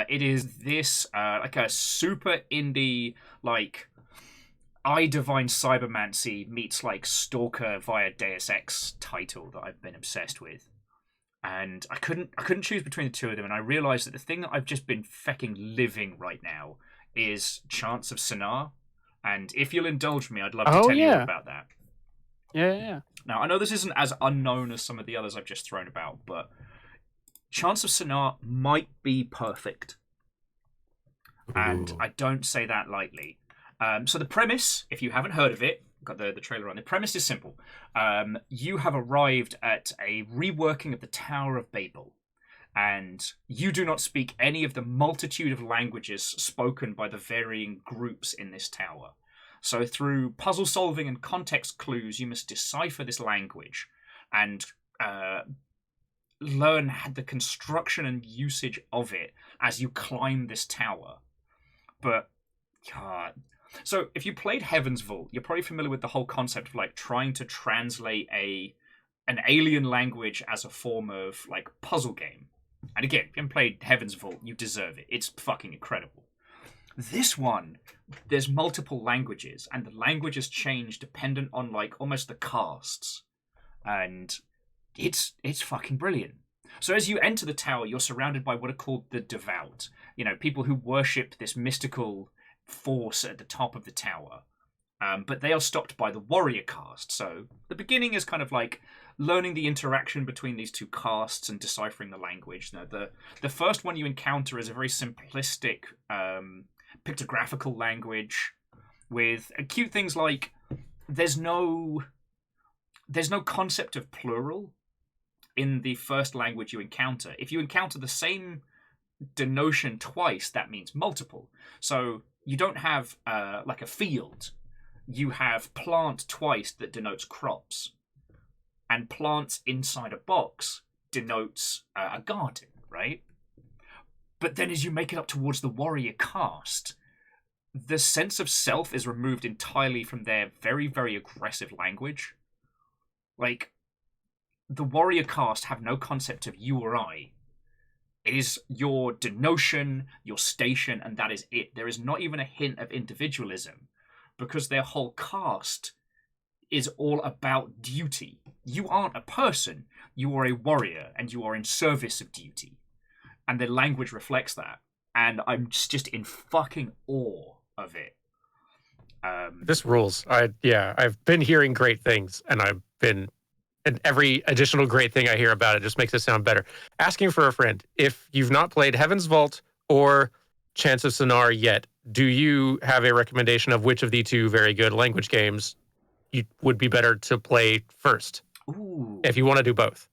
Speaker 1: It is this like a super indie like I Divine Cybermancy meets like Stalker via Deus Ex title that I've been obsessed with, and I couldn't choose between the two of them, and I realized that the thing that I've just been fecking living right now is Chants of Sennaar, and if you'll indulge me, I'd love to tell you about that.
Speaker 5: Yeah.
Speaker 1: Now, I know this isn't as unknown as some of the others I've just thrown about, but Chants of Sennaar might be perfect. And I don't say that lightly. So the premise, if you haven't heard of it, got the trailer on, the premise is simple. You have arrived at a reworking of the Tower of Babel, and you do not speak any of the multitude of languages spoken by the varying groups in this tower. So through puzzle solving and context clues, you must decipher this language and learn the construction and usage of it as you climb this tower. But, God. So if you played Heaven's Vault, you're probably familiar with the whole concept of like trying to translate an alien language as a form of like puzzle game. And again, if you haven't played Heaven's Vault, you deserve it. It's fucking incredible. This one, there's multiple languages, and the languages change dependent on like almost the castes, and it's fucking brilliant. So as you enter the tower, you're surrounded by what are called the devout, people who worship this mystical force at the top of the tower, but they are stopped by the warrior caste. So the beginning is kind of like learning the interaction between these two castes and deciphering the language. Now, the first one you encounter is a very simplistic pictographical language with cute things like there's no concept of plural in the first language you encounter. If you encounter the same denotion twice, that means multiple. So you don't have like a field. You have plant twice that denotes crops, and plants inside a box denotes a garden, right? But then as you make it up towards the warrior caste, the sense of self is removed entirely from their very, very aggressive language. Like, the warrior caste have no concept of you or I. It is your denotion, your station, and that is it. There is not even a hint of individualism, because their whole caste is all about duty. You aren't a person. You are a warrior, and you are in service of duty. and their language reflects that. And I'm just in fucking awe of it.
Speaker 4: This rules. I've been hearing great things, and every additional great thing I hear about it just makes it sound better. Asking for a friend, if you've not played Heaven's Vault or Chants of Sonar yet, do you have a recommendation of which of the two very good language games you would be better to play first?
Speaker 1: Ooh.
Speaker 4: If you want to do both.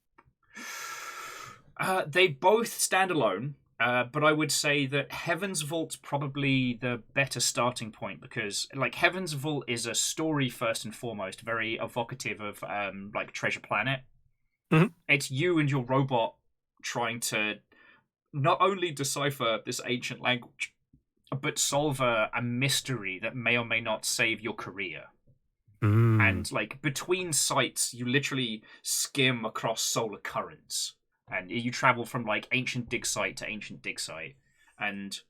Speaker 1: They both stand alone, but I would say that Heaven's Vault's probably the better starting point, because like Heaven's Vault is a story first and foremost, very evocative of like Treasure Planet.
Speaker 4: Mm-hmm.
Speaker 1: It's you and your robot trying to not only decipher this ancient language, but solve a mystery that may or may not save your career. And like between sites, you literally skim across solar currents, and you travel from like ancient dig site to ancient dig site. And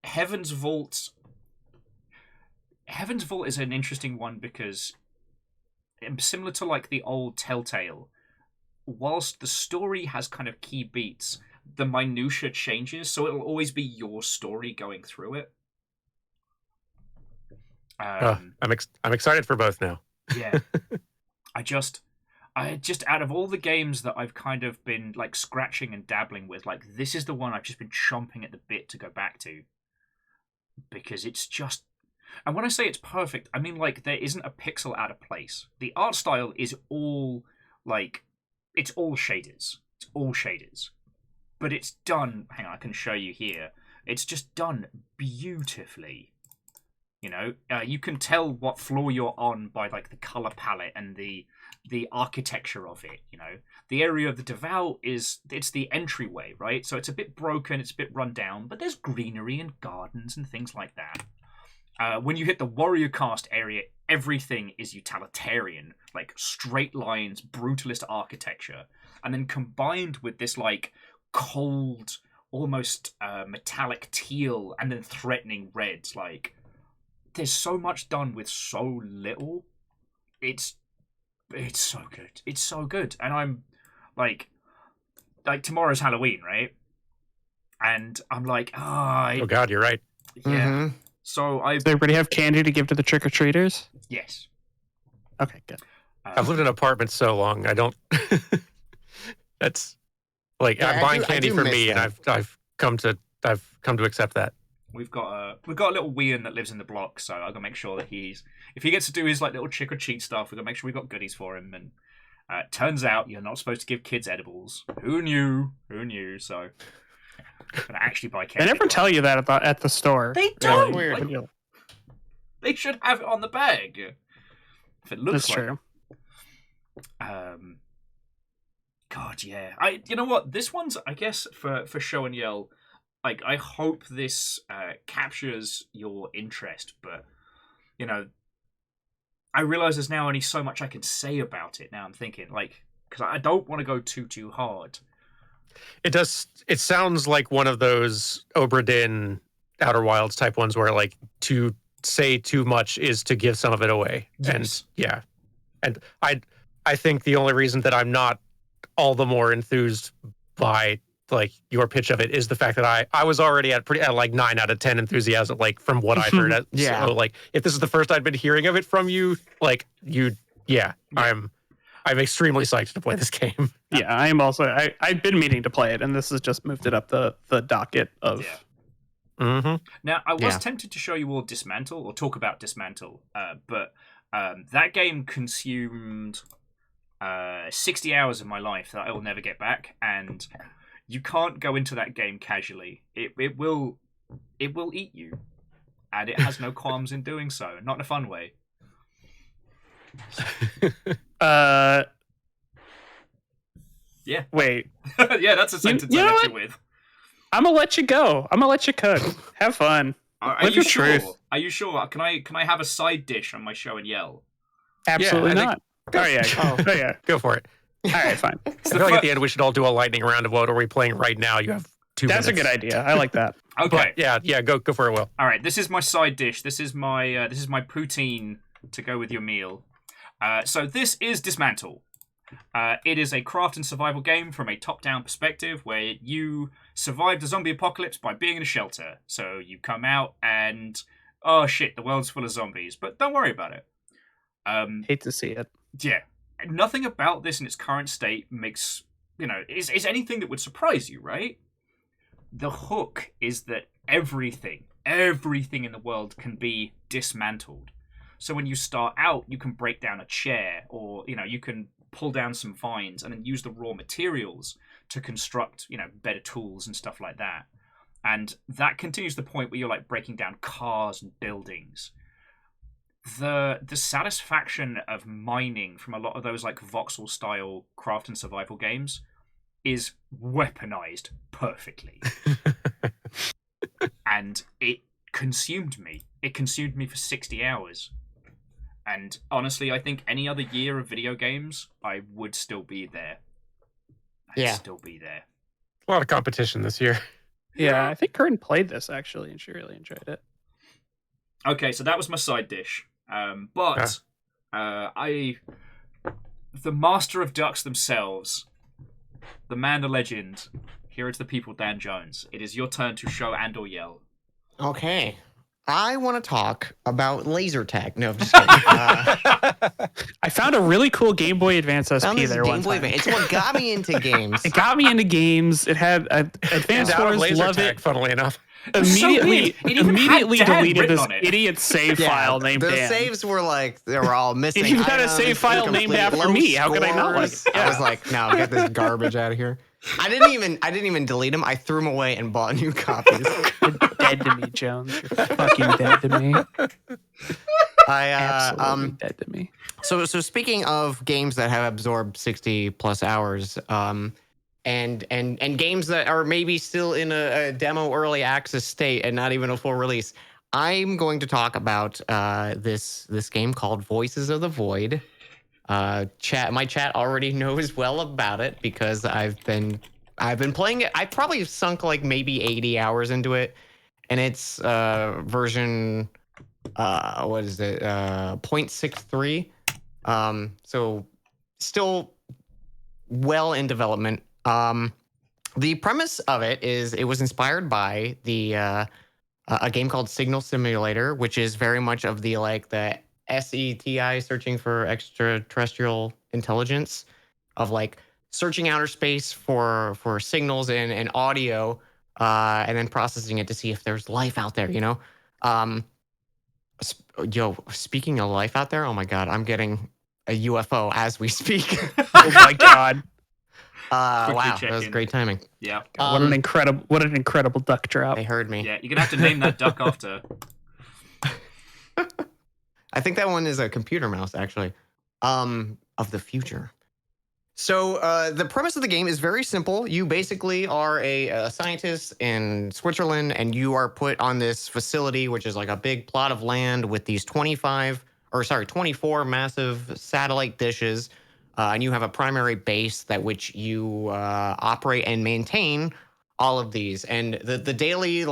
Speaker 1: Heaven's Vault is an interesting one because, similar to like the old Telltale, whilst the story has kind of key beats, the minutia changes, so it'll always be your story going through it.
Speaker 4: I'm excited for both now.
Speaker 1: Yeah. I just out of all the games that I've kind of been like scratching and dabbling with, like this is the one I've just been chomping at the bit to go back to, because it's just, and when I say it's perfect, I mean like there isn't a pixel out of place. The art style is all like, it's all shaders. It's all shaders. But it's done, hang on, I can show you here. It's just done beautifully. You know, you can tell what floor you're on by like the color palette and the architecture of it. You know, the area of the Devout it's the entryway, right? So it's a bit broken, it's a bit run down, but there's greenery and gardens and things like that. When you hit the Warrior Cast area, everything is utilitarian, like straight lines, brutalist architecture, and then combined with this like cold, almost metallic teal, and then threatening reds, like. There's so much done with so little. It's so good. It's so good. And I'm like tomorrow's Halloween, right? And I'm like,
Speaker 4: oh God, you're right.
Speaker 1: Yeah.
Speaker 6: Mm-hmm.
Speaker 1: So
Speaker 5: Does everybody have candy to give to the trick-or-treaters?
Speaker 1: Yes.
Speaker 5: Okay, good.
Speaker 4: I've lived in apartments so long. I don't. That's like
Speaker 6: Yeah,
Speaker 4: I'm buying candy for me, and I've come to accept that.
Speaker 1: We've got a little Wean that lives in the block, so I've got to make sure that if he gets to do his like little trick or treat stuff, we've got to make sure we've got goodies for him. And turns out you're not supposed to give kids edibles. Who knew? So I'm gonna actually buy candy.
Speaker 5: They never tell you that at the store.
Speaker 1: They don't.
Speaker 5: Weird.
Speaker 1: Like, they should have it on the bag. If it looks
Speaker 5: That's
Speaker 1: like.
Speaker 5: True.
Speaker 1: God, yeah. You know what? This one's, I guess, for Show and Yell. Like, I hope this captures your interest, but, you know, I realize there's now only so much I can say about it. Now I'm thinking, like, because I don't want to go too hard.
Speaker 4: It does. It sounds like one of those Obra Dinn Outer Wilds type ones where, like, to say too much is to give some of it away.
Speaker 1: Yes.
Speaker 4: And yeah, and I think the only reason that I'm not all the more enthused by like your pitch of it is the fact that I was already at like 9 out of 10 enthusiasm, like from what I've heard.
Speaker 6: Yeah.
Speaker 4: So like if this is the first I'd been hearing of it from you, like I'm extremely psyched to play this game.
Speaker 5: Yeah, I am also. I've been meaning to play it, and this has just moved it up the docket of.
Speaker 1: Yeah.
Speaker 4: Mm-hmm.
Speaker 1: Now, I was tempted to show you all Dismantle or talk about Dismantle, but that game consumed 60 hours of my life that I will never get back, and you can't go into that game casually. It will eat you, and it has no qualms in doing so. Not in a fun way. Yeah.
Speaker 5: Wait.
Speaker 1: Yeah, that's a sentence I left you with.
Speaker 5: I'm gonna let you go. I'm gonna let you cook. Have fun.
Speaker 1: Are
Speaker 5: Live
Speaker 1: you
Speaker 5: your
Speaker 1: sure?
Speaker 5: truth.
Speaker 1: Are you sure? Can I have a side dish on my Show and Yell?
Speaker 5: Absolutely
Speaker 4: I think-
Speaker 5: not. Oh yeah. Oh yeah.
Speaker 4: Go for it.
Speaker 5: All right, fine.
Speaker 4: I feel like at the end we should all do a lightning round of what are we playing right now. You have 2 minutes.
Speaker 5: That's a good idea. I like that.
Speaker 1: Okay.
Speaker 4: But yeah, go for it, Will.
Speaker 1: All right. This is my side dish. This is my poutine to go with your meal. So this is Dismantle. It is a craft and survival game from a top-down perspective where you survive the zombie apocalypse by being in a shelter. So you come out and, oh shit, the world's full of zombies, but don't worry about it.
Speaker 5: Hate to see it.
Speaker 1: Yeah. Nothing about this in its current state makes, is anything that would surprise you, right? The hook is that everything in the world can be dismantled. So when you start out, you can break down a chair, or, you can pull down some vines and then use the raw materials to construct, better tools and stuff like that. And that continues to the point where you're like breaking down cars and buildings. The satisfaction of mining from a lot of those like voxel style craft and survival games is weaponized perfectly. And it consumed me. It consumed me for 60 hours. And honestly, I think any other year of video games, I would still be there. Still be there.
Speaker 4: A lot of competition this year.
Speaker 5: Yeah, I think Corinne played this actually, and she really enjoyed it.
Speaker 1: Okay, so that was my side dish. The master of ducks themselves, the man, the legend, here is the people, Dan Jones. It is your turn to show and or yell.
Speaker 6: Okay. I want to talk about laser tag. No, I'm just kidding.
Speaker 5: I found a really cool Game Boy Advance SP there one time.
Speaker 6: It's what got me into games.
Speaker 5: It got me into games. It had Advanced Wars,
Speaker 4: laser
Speaker 5: love
Speaker 4: tag,
Speaker 5: it.
Speaker 4: funnily enough.
Speaker 5: Immediately deleted this
Speaker 1: on it.
Speaker 5: idiot save file named
Speaker 6: the
Speaker 5: Dan.
Speaker 6: saves were like, they were all missing.
Speaker 5: You've got a
Speaker 6: items,
Speaker 5: save file named
Speaker 6: incomplete,
Speaker 5: after
Speaker 6: low
Speaker 5: me. How could I not like
Speaker 6: scores.
Speaker 5: it?
Speaker 6: I was like, no, get this garbage out of here. I didn't even delete them. I threw them away and bought new copies.
Speaker 5: You're dead to me, Jones. You're fucking dead to me. Absolutely dead to me.
Speaker 6: So speaking of games that have absorbed 60 plus hours, and games that are maybe still in a demo early access state and not even a full release, I'm going to talk about this game called Voices of the Void. My chat already knows well about it because I've been playing it. I probably sunk like maybe 80 hours into it, and it's version what is it 0.63. So still well in development. The premise of it is it was inspired by the a game called Signal Simulator, which is very much of the SETI, searching for extraterrestrial intelligence, of like searching outer space for signals and audio, and then processing it to see if there's life out there, speaking of life out there, oh my God, I'm getting a UFO as we speak.
Speaker 5: Oh my God.
Speaker 6: Wow, that was great timing.
Speaker 1: Yeah.
Speaker 5: God, what an incredible duck drop.
Speaker 6: They heard me.
Speaker 1: Yeah, you're going to have to name that duck after.
Speaker 6: I think that one is a computer mouse, actually, of the future. So the premise of the game is very simple. You basically are a scientist in Switzerland, and you are put on this facility, which is like a big plot of land with these 24 massive satellite dishes. And you have a primary base which you operate and maintain all of these. And the daily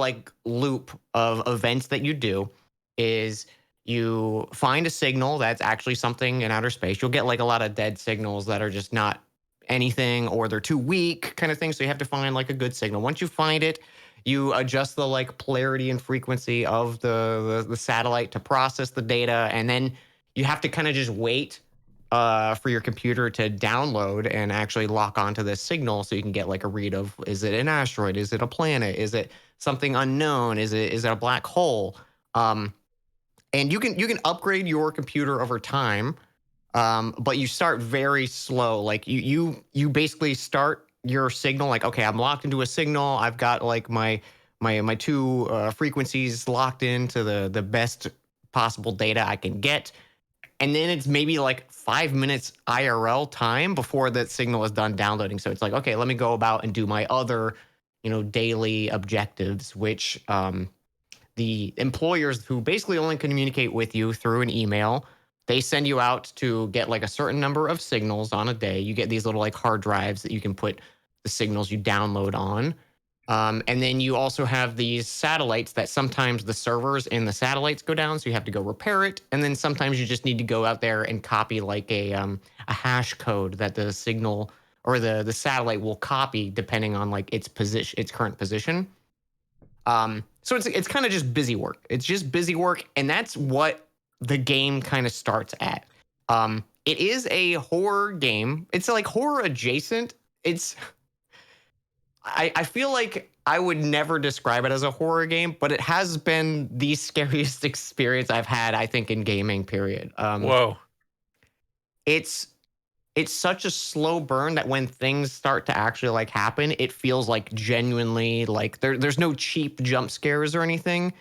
Speaker 6: loop of events that you do is you find a signal that's actually something in outer space. You'll get a lot of dead signals that are just not anything, or they're too weak kind of thing. So you have to find a good signal. Once you find it, you adjust the polarity and frequency of the satellite to process the data. And then you have to kind of just wait for your computer to download and actually lock onto this signal, so you can get a read of, is it an asteroid? Is it a planet? Is it something unknown? Is it a black hole? And you can upgrade your computer over time, but you start very slow. You basically start your signal okay, I'm locked into a signal. I've got my two frequencies locked into the best possible data I can get. And then it's maybe 5 minutes IRL time before that signal is done downloading. So it's okay, let me go about and do my other, daily objectives, which the employers, who basically only communicate with you through an email, they send you out to get a certain number of signals on a day. You get these little hard drives that you can put the signals you download on. And then you also have these satellites that sometimes the servers in the satellites go down, so you have to go repair it. And then sometimes you just need to go out there and copy like a hash code that the signal or the satellite will copy depending on like its position, its current position. So it's kind of just busy work. It's just busy work, and that's what the game kind of starts at. It is a horror game. It's like horror adjacent. I feel like I would never describe it as a horror game, but it has been the scariest experience I've had, I think, in gaming, period.
Speaker 4: Whoa.
Speaker 6: It's such a slow burn that when things start to actually like happen, it feels like genuinely like there's no cheap jump scares or anything.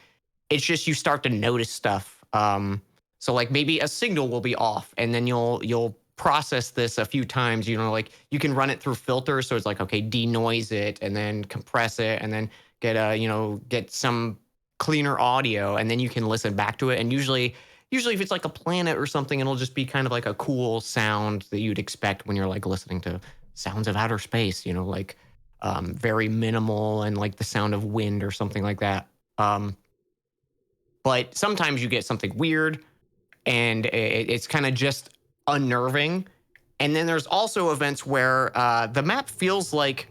Speaker 6: It's just you start to notice stuff. So like maybe a signal will be off, and then you'll process this a few times. You know, like you can run it through filters, so it's like, okay, denoise it and then compress it and then get some cleaner audio, and then you can listen back to it. And usually if it's like a planet or something, it'll just be kind of like a cool sound that you'd expect when you're like listening to sounds of outer space, you know, like very minimal and like the sound of wind or something like that. But sometimes you get something weird, and it's kind of just unnerving. And then there's also events where the map feels like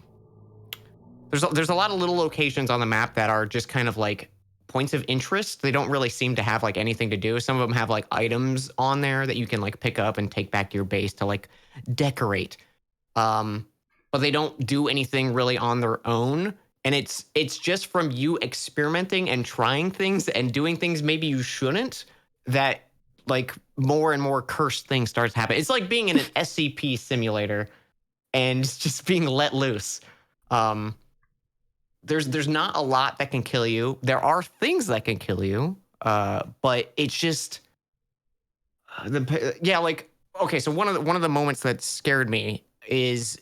Speaker 6: there's a lot of little locations on the map that are just kind of like points of interest. They don't really seem to have like anything to do. Some of them have like items on there that you can like pick up and take back to your base to like decorate. But they don't do anything really on their own. And it's just from you experimenting and trying things and doing things maybe you shouldn't, that like more and more cursed things starts happening. It's like being in an SCP simulator and just being let loose. There's not a lot that can kill you. There are things that can kill you, but it's just okay. So one of the moments that scared me is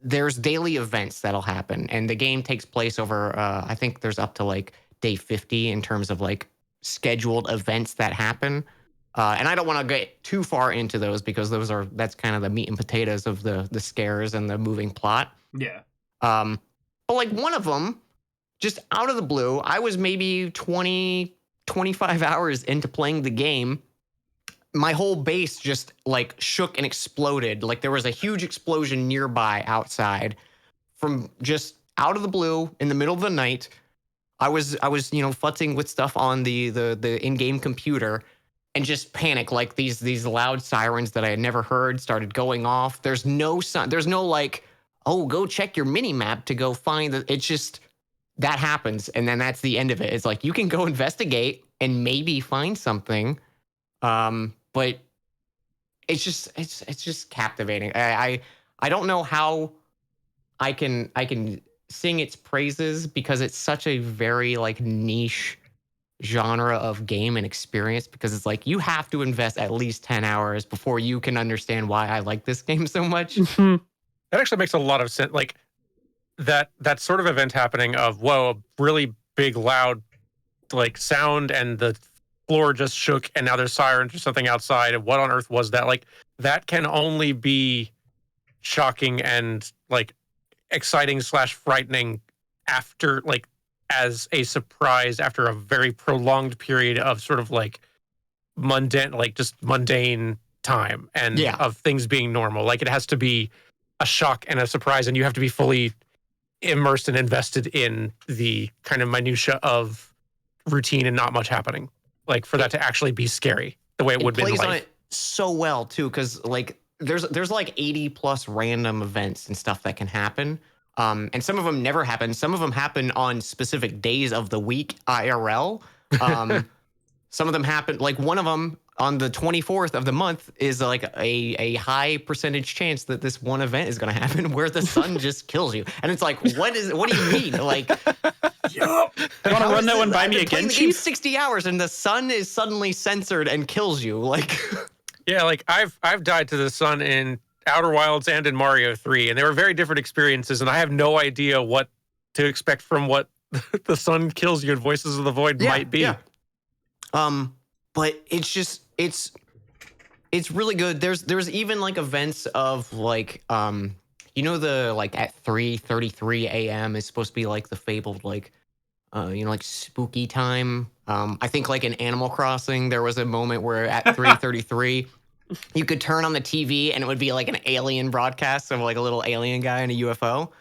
Speaker 6: there's daily events that'll happen, and the game takes place over I think there's up to like day 50 in terms of like scheduled events that happen. And I don't want to get too far into those because that's kind of the meat and potatoes of the scares and the moving plot.
Speaker 1: Yeah.
Speaker 6: But like one of them, just out of the blue, I was maybe 20, 25 hours into playing the game. My whole base just like shook and exploded. Like there was a huge explosion nearby outside from just out of the blue in the middle of the night. I was futzing with stuff on the in-game computer and just panic. Like these loud sirens that I had never heard started going off. There's no like, oh, go check your mini map to go find it's just that happens, and then that's the end of it. It's like you can go investigate and maybe find something, but it's just captivating. I don't know how I can sing its praises because it's such a very like niche genre of game and experience, because it's like you have to invest at least 10 hours before you can understand why I like this game so much.
Speaker 4: That actually makes a lot of sense. Like that sort of event happening of, whoa, a really big, loud like sound and the floor just shook and now there's sirens or something outside. And what on earth was that? Like that can only be shocking and like exciting / frightening after like as a surprise after a very prolonged period of sort of like mundane time and of things being normal. Like it has to be a shock and a surprise, and you have to be fully immersed and invested in the kind of minutia of routine and not much happening. Like for that to actually be scary the way it would be in life. It plays on it
Speaker 6: so well too, because like there's like 80 plus random events and stuff that can happen. And some of them never happen. Some of them happen on specific days of the week, IRL. Some of them happen, like one of them on the 24th of the month is like a high percentage chance that this one event is going to happen where the sun just kills you. And it's like, what do you mean? Like,
Speaker 5: you want to run that one by me again, Chief?
Speaker 6: 60 hours and the sun is suddenly censored and kills you. Like,
Speaker 4: yeah, like I've died to the sun in Outer Wilds and in Mario 3, and they were very different experiences, and I have no idea what to expect from what the sun kills you in Voices of the Void might be.
Speaker 6: Yeah. But it's just it's really good. There's even like events of like the like at 3:33 a.m. is supposed to be like the fabled like like spooky time. I think like in Animal Crossing there was a moment where at 3:33 you could turn on the TV and it would be like an alien broadcast of like a little alien guy in a UFO.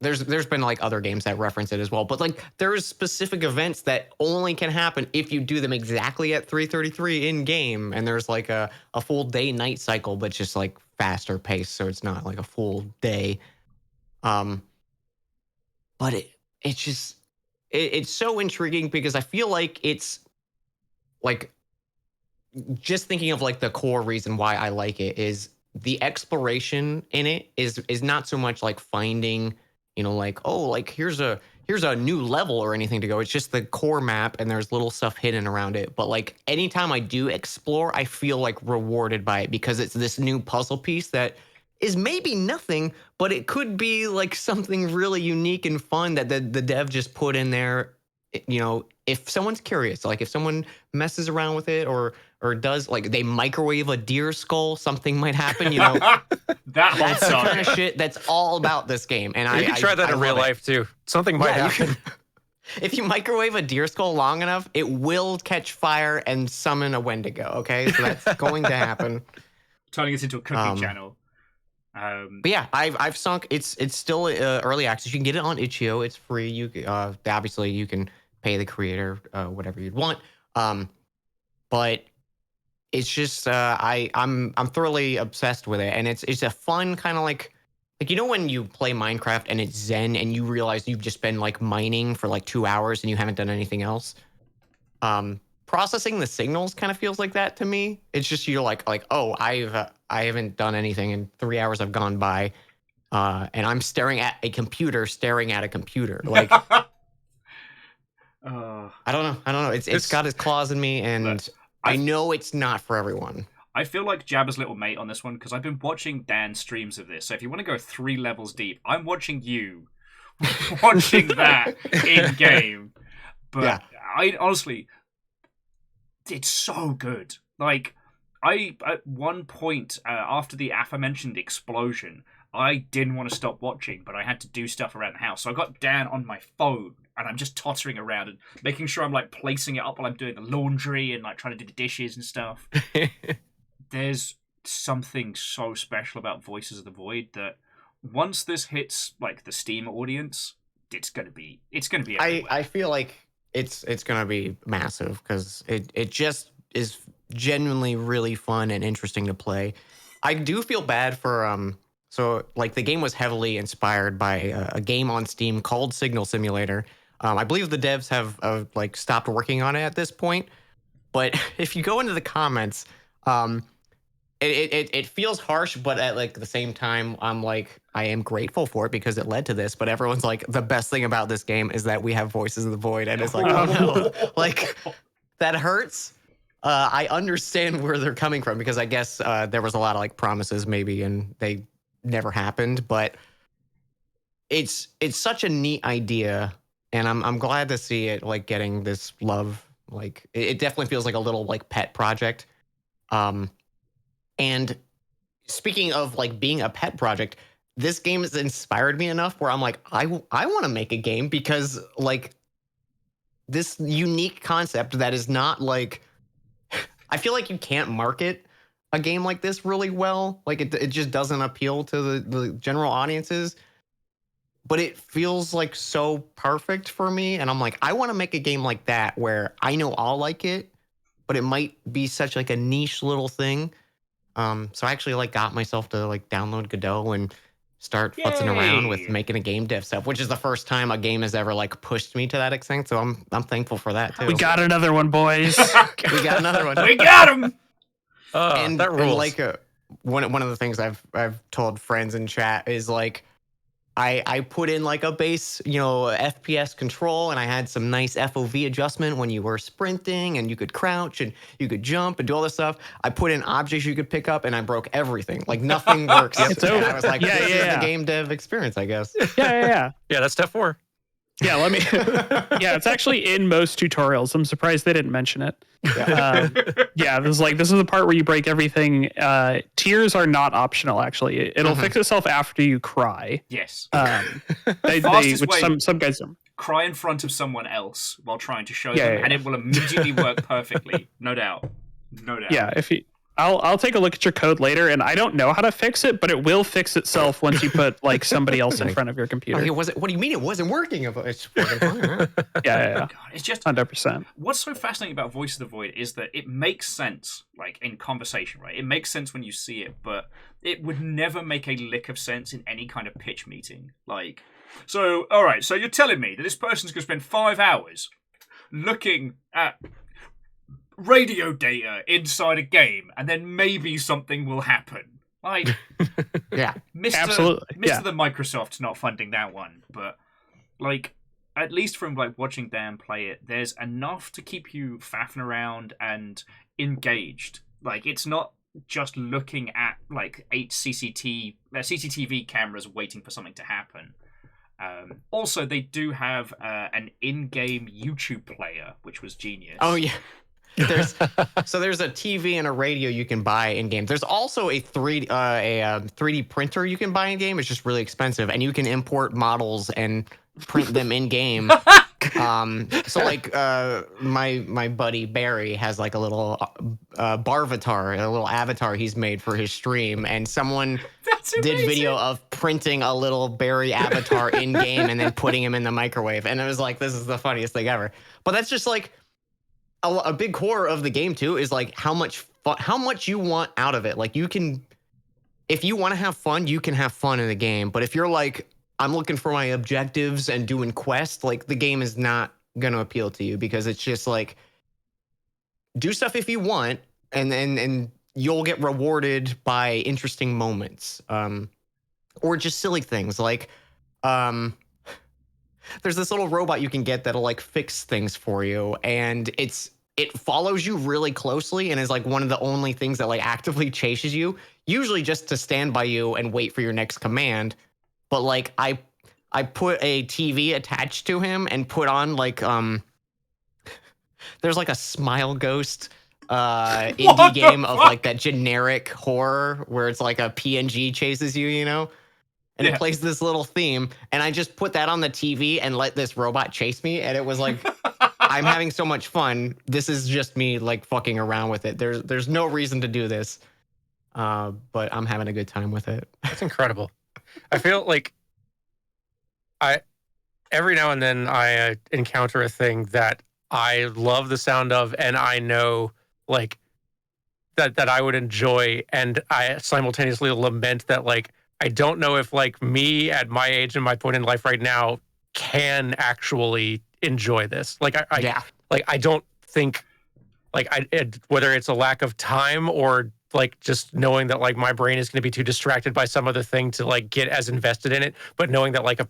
Speaker 6: There's been like other games that reference it as well, but like there's specific events that only can happen if you do them exactly at 3:33 in game, and there's like a full day night cycle, but just like faster pace, so it's not like a full day. But it's just it's so intriguing because I feel like it's like just thinking of like the core reason why I like it is the exploration in it is not so much like finding, like, oh, like here's a new level or anything to go. It's just the core map and there's little stuff hidden around it. But like anytime I do explore, I feel like rewarded by it because it's this new puzzle piece that is maybe nothing, but it could be like something really unique and fun that the dev just put in there. If someone's curious, like if someone messes around with it or does like they microwave a deer skull, something might happen.
Speaker 1: That's
Speaker 6: the kind of shit that's all about this game. And
Speaker 4: you can try that in real life too. Something might happen.
Speaker 6: If you microwave a deer skull long enough, it will catch fire and summon a Wendigo. Okay, so that's going to happen.
Speaker 1: Turning this into a cooking channel.
Speaker 6: But yeah, I've sunk. It's still early access. You can get it on itch.io. It's free. You obviously you can pay the creator whatever you'd want. But it's just I'm thoroughly obsessed with it, and it's a fun kind of like when you play Minecraft and it's Zen and you realize you've just been like mining for like 2 hours and you haven't done anything else. Processing the signals kind of feels like that to me. It's just you're like oh I haven't done anything in 3 hours have gone by, and I'm staring at a computer like. I don't know. It's got its claws in me, and I know it's not for everyone.
Speaker 1: I feel like Jabba's little mate on this one because I've been watching Dan's streams of this. So if you want to go 3 levels deep, I'm watching you watching that in game. But yeah. I honestly, it's so good. Like at one point after the aforementioned explosion, I didn't want to stop watching, but I had to do stuff around the house. So I got Dan on my phone, and I'm just tottering around and making sure I'm like placing it up while I'm doing the laundry and like trying to do the dishes and stuff. There's something so special about Voices of the Void that once this hits like the Steam audience, it's gonna be everywhere.
Speaker 6: I feel like it's gonna be massive because it just is genuinely really fun and interesting to play. I do feel bad for so like the game was heavily inspired by a game on Steam called Signal Simulator. I believe the devs have like stopped working on it at this point. But if you go into the comments, it feels harsh, but at like the same time, I'm like, I am grateful for it because it led to this. But everyone's like, the best thing about this game is that we have Voices of the Void, and it's like, oh no, like that hurts. I understand where they're coming from because I guess there was a lot of like promises maybe, and they never happened. But it's such a neat idea, and I'm glad to see it like getting this love. Like it definitely feels like a little like pet project. And speaking of like being a pet project, this game has inspired me enough where I'm like, I want to make a game because like this unique concept that is not like, I feel like you can't market a game like this really well. Like it just doesn't appeal to the general audiences, but it feels like so perfect for me. And I'm like, I want to make a game like that where I know I'll like it, but it might be such like a niche little thing. So I actually like got myself to like download Godot and start futzing around with making a game dev stuff, which is the first time a game has ever like pushed me to that extent. So I'm thankful for that too.
Speaker 5: We got another one, boys.
Speaker 6: We got another one.
Speaker 1: We got him.
Speaker 6: And
Speaker 4: that rules.
Speaker 6: And like one of the things I've told friends in chat is like I put in like a base, FPS control, and I had some nice FOV adjustment when you were sprinting and you could crouch and you could jump and do all this stuff. I put in objects you could pick up, and I broke everything. Like nothing works.
Speaker 5: It's over.
Speaker 6: I was like, this is the game dev experience, I guess.
Speaker 5: Yeah.
Speaker 4: Yeah, that's step 4.
Speaker 5: Yeah, let me. Yeah, it's actually in most tutorials. I'm surprised they didn't mention it. Yeah, this is the part where you break everything. Tears are not optional. Actually, it'll fix itself after you cry.
Speaker 1: Yes.
Speaker 5: Which some guys don't.
Speaker 1: Cry in front of someone else while trying to show them, and it will immediately work perfectly. No doubt. No doubt.
Speaker 5: Yeah, I'll take a look at your code later, and I don't know how to fix it, but it will fix itself once you put like somebody else in front of your computer.
Speaker 6: What do you mean it wasn't working? It's working fine, right?
Speaker 5: Yeah.
Speaker 1: God, it's just
Speaker 5: 100%.
Speaker 1: What's so fascinating about Voice of the Void is that it makes sense, like in conversation, right? It makes sense when you see it, but it would never make a lick of sense in any kind of pitch meeting. Like, so all right, so you're telling me that this person's going to spend 5 hours looking at radio data inside a game, and then maybe something will happen. Like,
Speaker 6: yeah,
Speaker 5: absolutely.
Speaker 1: The Microsoft's not funding that one, but like, at least from like watching Dan play it, there's enough to keep you faffing around and engaged. Like, it's not just looking at like 8 CCTV cameras waiting for something to happen. Also, they do have an in-game YouTube player, which was genius.
Speaker 6: Oh yeah. There's a TV and a radio you can buy in games. There's also a 3D printer you can buy in game. It's just really expensive, and you can import models and print them in game. So like my buddy Barry has like a little barvatar, a little avatar he's made for his stream, and someone did video of printing a little Barry avatar in game and then putting him in the microwave, and it was like, this is the funniest thing ever. But that's just like a big core of the game too, is like how much you want out of it. Like, you can, if you want to have fun, you can have fun in the game. But if you're like, I'm looking for my objectives and doing quests, like, the game is not going to appeal to you, because it's just like, do stuff if you want, and you'll get rewarded by interesting moments, or just silly things like, there's this little robot you can get that'll like fix things for you, and it follows you really closely and is like one of the only things that like actively chases you, usually just to stand by you and wait for your next command. But like, I put a TV attached to him and put on like there's like a Smile Ghost indie game of like that generic horror where it's like a PNG chases you, you know? And it plays this little theme, and I just put that on the TV and let this robot chase me, and it was like, I'm having so much fun. This is just me like fucking around with it. There's no reason to do this, but I'm having a good time with it.
Speaker 4: That's incredible. I feel like every now and then I encounter a thing that I love the sound of, and I know like that I would enjoy, and I simultaneously lament that like, I don't know if like me at my age and my point in life right now can actually enjoy this. Like I don't think like whether it's a lack of time or like just knowing that like my brain is going to be too distracted by some other thing to like get as invested in it, but knowing that like a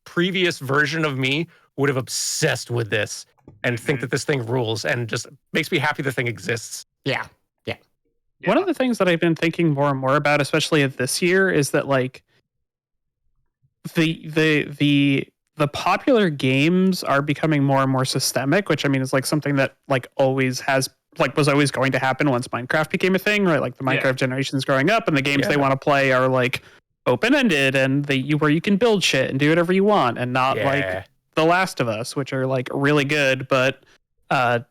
Speaker 4: previous version of me would have obsessed with this and think that this thing rules, and just makes me happy the thing exists.
Speaker 6: Yeah.
Speaker 5: One of the things that I've been thinking more and more about, especially this year, is that like the popular games are becoming more and more systemic, which I mean is like something that like always has like was always going to happen once Minecraft became a thing, right? Like the Minecraft generation's growing up, and the games they want to play are like open-ended, and where you can build shit and do whatever you want, and not like The Last of Us, which are like really good, but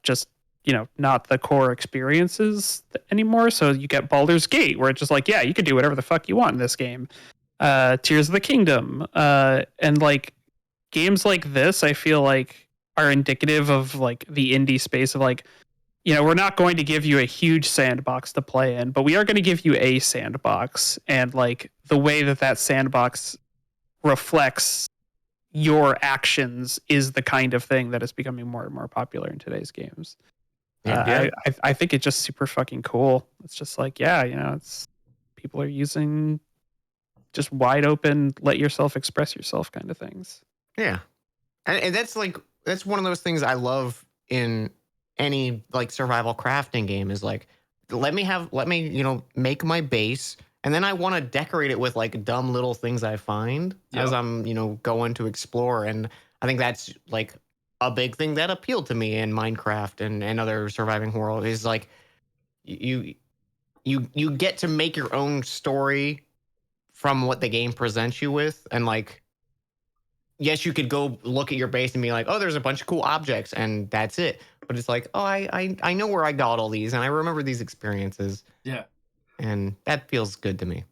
Speaker 5: just, you know, not the core experiences anymore. So you get Baldur's Gate, where it's just like, yeah, you can do whatever the fuck you want in this game. Tears of the Kingdom, and like games like this, I feel like are indicative of like the indie space of like, you know, we're not going to give you a huge sandbox to play in, but we are going to give you a sandbox, and like the way that sandbox reflects your actions is the kind of thing that is becoming more and more popular in today's games. I think it's just super fucking cool. It's just like, yeah, you know, it's people are using just wide open, let yourself express yourself kind of things.
Speaker 6: Yeah. And that's one of those things I love in any like survival crafting game, is like, let me, you know, make my base, and then I want to decorate it with like dumb little things I find as I'm, you know, going to explore. And I think that's like a big thing that appealed to me in Minecraft and other surviving world is like you get to make your own story from what the game presents you with, and like yes, you could go look at your base and be like, oh, there's a bunch of cool objects, and that's it. But it's like, oh, I know where I got all these, and I remember these experiences.
Speaker 1: Yeah.
Speaker 6: And that feels good to me.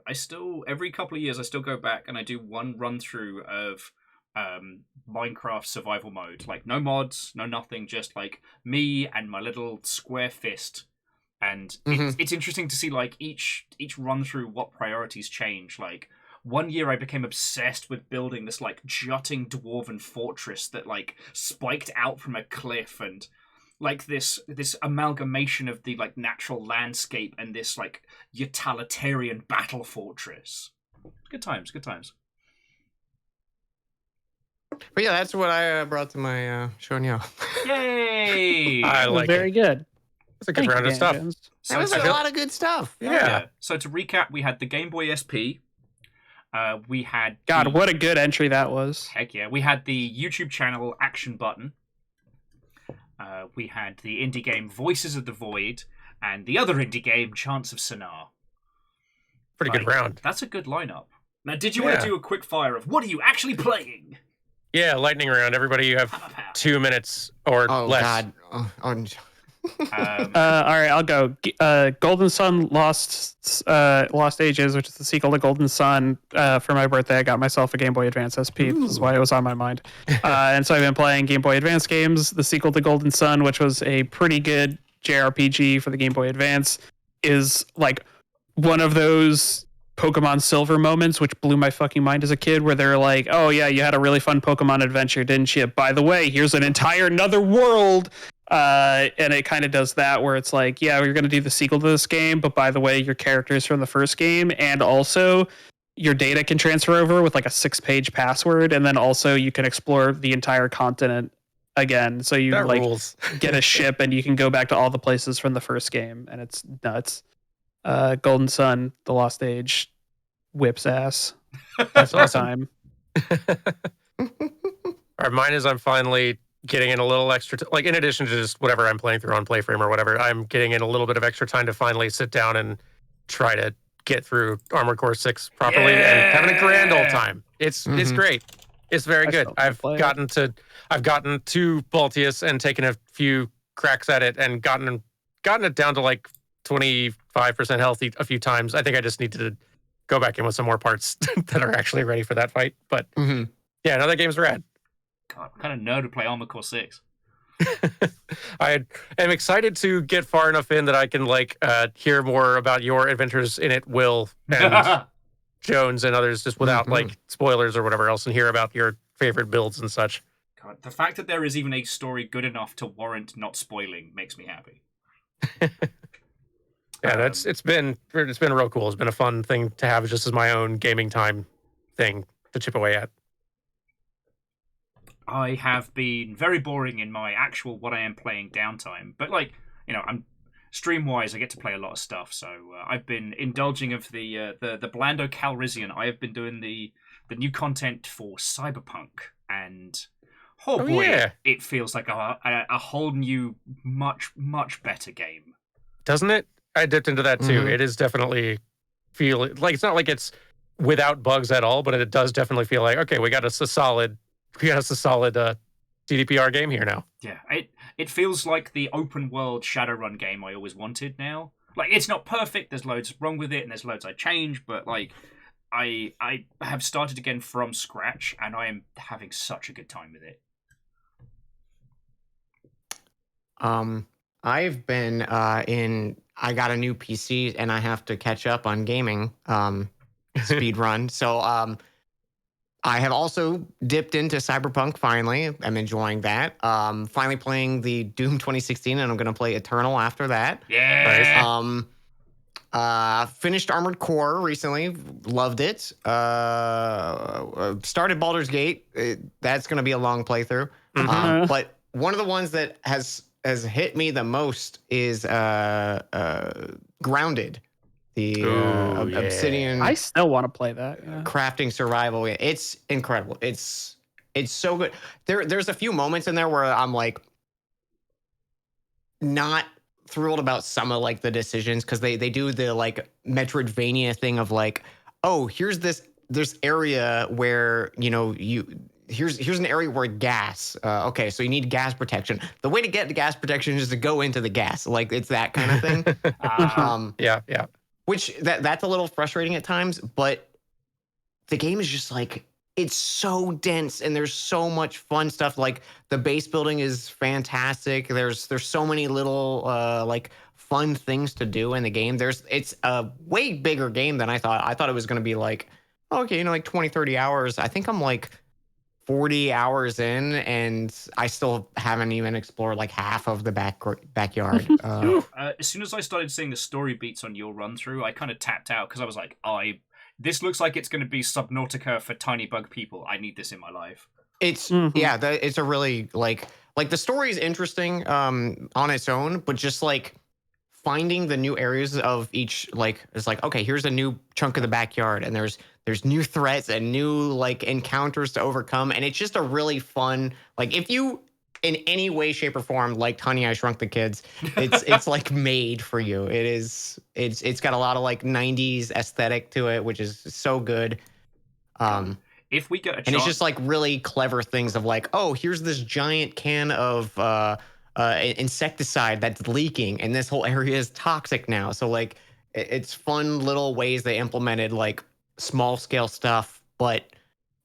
Speaker 1: I still, every couple of years, I still go back and I do one run through of Minecraft survival mode. Like, no mods, no nothing, just like me and my little square fist. And it's interesting to see, like, each run through what priorities change. Like, one year I became obsessed with building this, like, jutting dwarven fortress that, like, spiked out from a cliff, and like this amalgamation of the like natural landscape and this like utilitarian battle fortress. Good times.
Speaker 6: But yeah, that's what I brought to my show and yell.
Speaker 1: Yay!
Speaker 4: I like
Speaker 5: Very
Speaker 4: it.
Speaker 5: good.
Speaker 4: It's a good round of stuff.
Speaker 6: That was a lot of good stuff.
Speaker 4: Yeah.
Speaker 1: So to recap, we had the Game Boy SP. We had
Speaker 5: God, what a good entry that was.
Speaker 1: Heck yeah. We had the YouTube channel Action Button. We had the indie game Voices of the Void, and the other indie game Chants of Sonar.
Speaker 4: Pretty good round.
Speaker 1: That's a good lineup. Now, did you want to do a quick fire of what are you actually playing?
Speaker 4: Yeah, lightning round. Everybody, you have 2 minutes or less.
Speaker 6: God.
Speaker 5: All right, I'll go. Golden Sun Lost Ages, which is the sequel to Golden Sun. For my birthday, I got myself a Game Boy Advance SP. This is why it was on my mind. And so I've been playing Game Boy Advance games. The sequel to Golden Sun, which was a pretty good JRPG for the Game Boy Advance, is like one of those Pokemon Silver moments, which blew my fucking mind as a kid, where they're like, oh yeah, you had a really fun Pokemon adventure, didn't you? By the way, here's an entire another world. And it kind of does that where it's like, yeah, we're going to do the sequel to this game, but by the way, your characters from the first game, and also your data can transfer over with like a 6-page password, and then also you can explore the entire continent again. So you
Speaker 4: That
Speaker 5: like
Speaker 4: rules.
Speaker 5: get a ship and you can go back to all the places from the first game, and it's nuts. Golden Sun, The Lost Age, whips ass.
Speaker 4: That's
Speaker 5: my
Speaker 4: awesome.
Speaker 5: time.
Speaker 4: All right, mine is I'm finally getting in a little extra, like in addition to just whatever I'm playing through on PlayFrame or whatever, I'm getting in a little bit of extra time to finally sit down and try to get through Armored Core 6 properly and having a grand old time. It's great. It's very good. I've gotten to Baltius and taken a few cracks at it and gotten it down to like 25% healthy a few times. I think I just need to go back in with some more parts that are actually ready for that fight. But yeah, another game's rad.
Speaker 1: God, I'm kind of nerd to play Armored Core 6.
Speaker 4: I am excited to get far enough in that I can like hear more about your adventures in it, Will and Jones and others, just without like spoilers or whatever else, and hear about your favorite builds and such.
Speaker 1: God, the fact that there is even a story good enough to warrant not spoiling makes me happy.
Speaker 4: Yeah, it's been real cool. It's been a fun thing to have just as my own gaming time thing to chip away at.
Speaker 1: I have been very boring in my actual what I am playing downtime, but like, you know, I'm stream wise I get to play a lot of stuff, so I've been indulging of the Blando Calrissian. I have been doing the new content for Cyberpunk, and it feels like a whole new much better game,
Speaker 4: doesn't it? I dipped into that too. It is definitely feel like it's not like it's without bugs at all, but it does definitely feel like, okay, we got us a solid CDPR game here now.
Speaker 1: Yeah, it feels like the open world Shadowrun game I always wanted now. Like, it's not perfect, there's loads wrong with it, and there's loads I change, but like, I have started again from scratch, and I am having such a good time with it.
Speaker 6: I've been I got a new PC, and I have to catch up on gaming speed run. So I have also dipped into Cyberpunk finally. I'm enjoying that. Finally playing the Doom 2016, and I'm going to play Eternal after that.
Speaker 1: Yeah.
Speaker 6: Finished Armored Core recently. Loved it. Started Baldur's Gate. That's going to be a long playthrough. But one of the ones that has hit me the most is Grounded. The Obsidian.
Speaker 5: I still want to play that. Yeah.
Speaker 6: Crafting survival. It's incredible. It's It's so good. There's a few moments in there where I'm like not thrilled about some of like the decisions because they do the like Metroidvania thing of like, oh, here's this area where here's an area where gas. Okay, so you need gas protection. The way to get the gas protection is to go into the gas. Like it's that kind of thing.
Speaker 4: Yeah.
Speaker 6: Which that's a little frustrating at times, but the game is just like it's so dense and there's so much fun stuff. Like the base building is fantastic. There's so many little like fun things to do in the game. It's a way bigger game than I thought. I thought it was going to be like, okay, like 20, 30 hours. I think I'm like 40 hours in and I still haven't even explored like half of the backyard.
Speaker 1: As soon as I started seeing the story beats on your run through, I kind of tapped out because I was like, this looks like it's going to be Subnautica for tiny bug people. I need this in my life.
Speaker 6: It's it's a really like the story is interesting on its own, but just like finding the new areas of each, like it's like, okay, here's a new chunk of the backyard and there's new threats and new like encounters to overcome, and it's just a really fun, like if you in any way, shape, or form liked Honey, I Shrunk the Kids, it's like made for you. It's got a lot of like 90s aesthetic to it, which is so good.
Speaker 1: If we get a chance,
Speaker 6: and it's just like really clever things of like, oh, here's this giant can of insecticide that's leaking and this whole area is toxic now. So like it's fun little ways they implemented like small scale stuff, but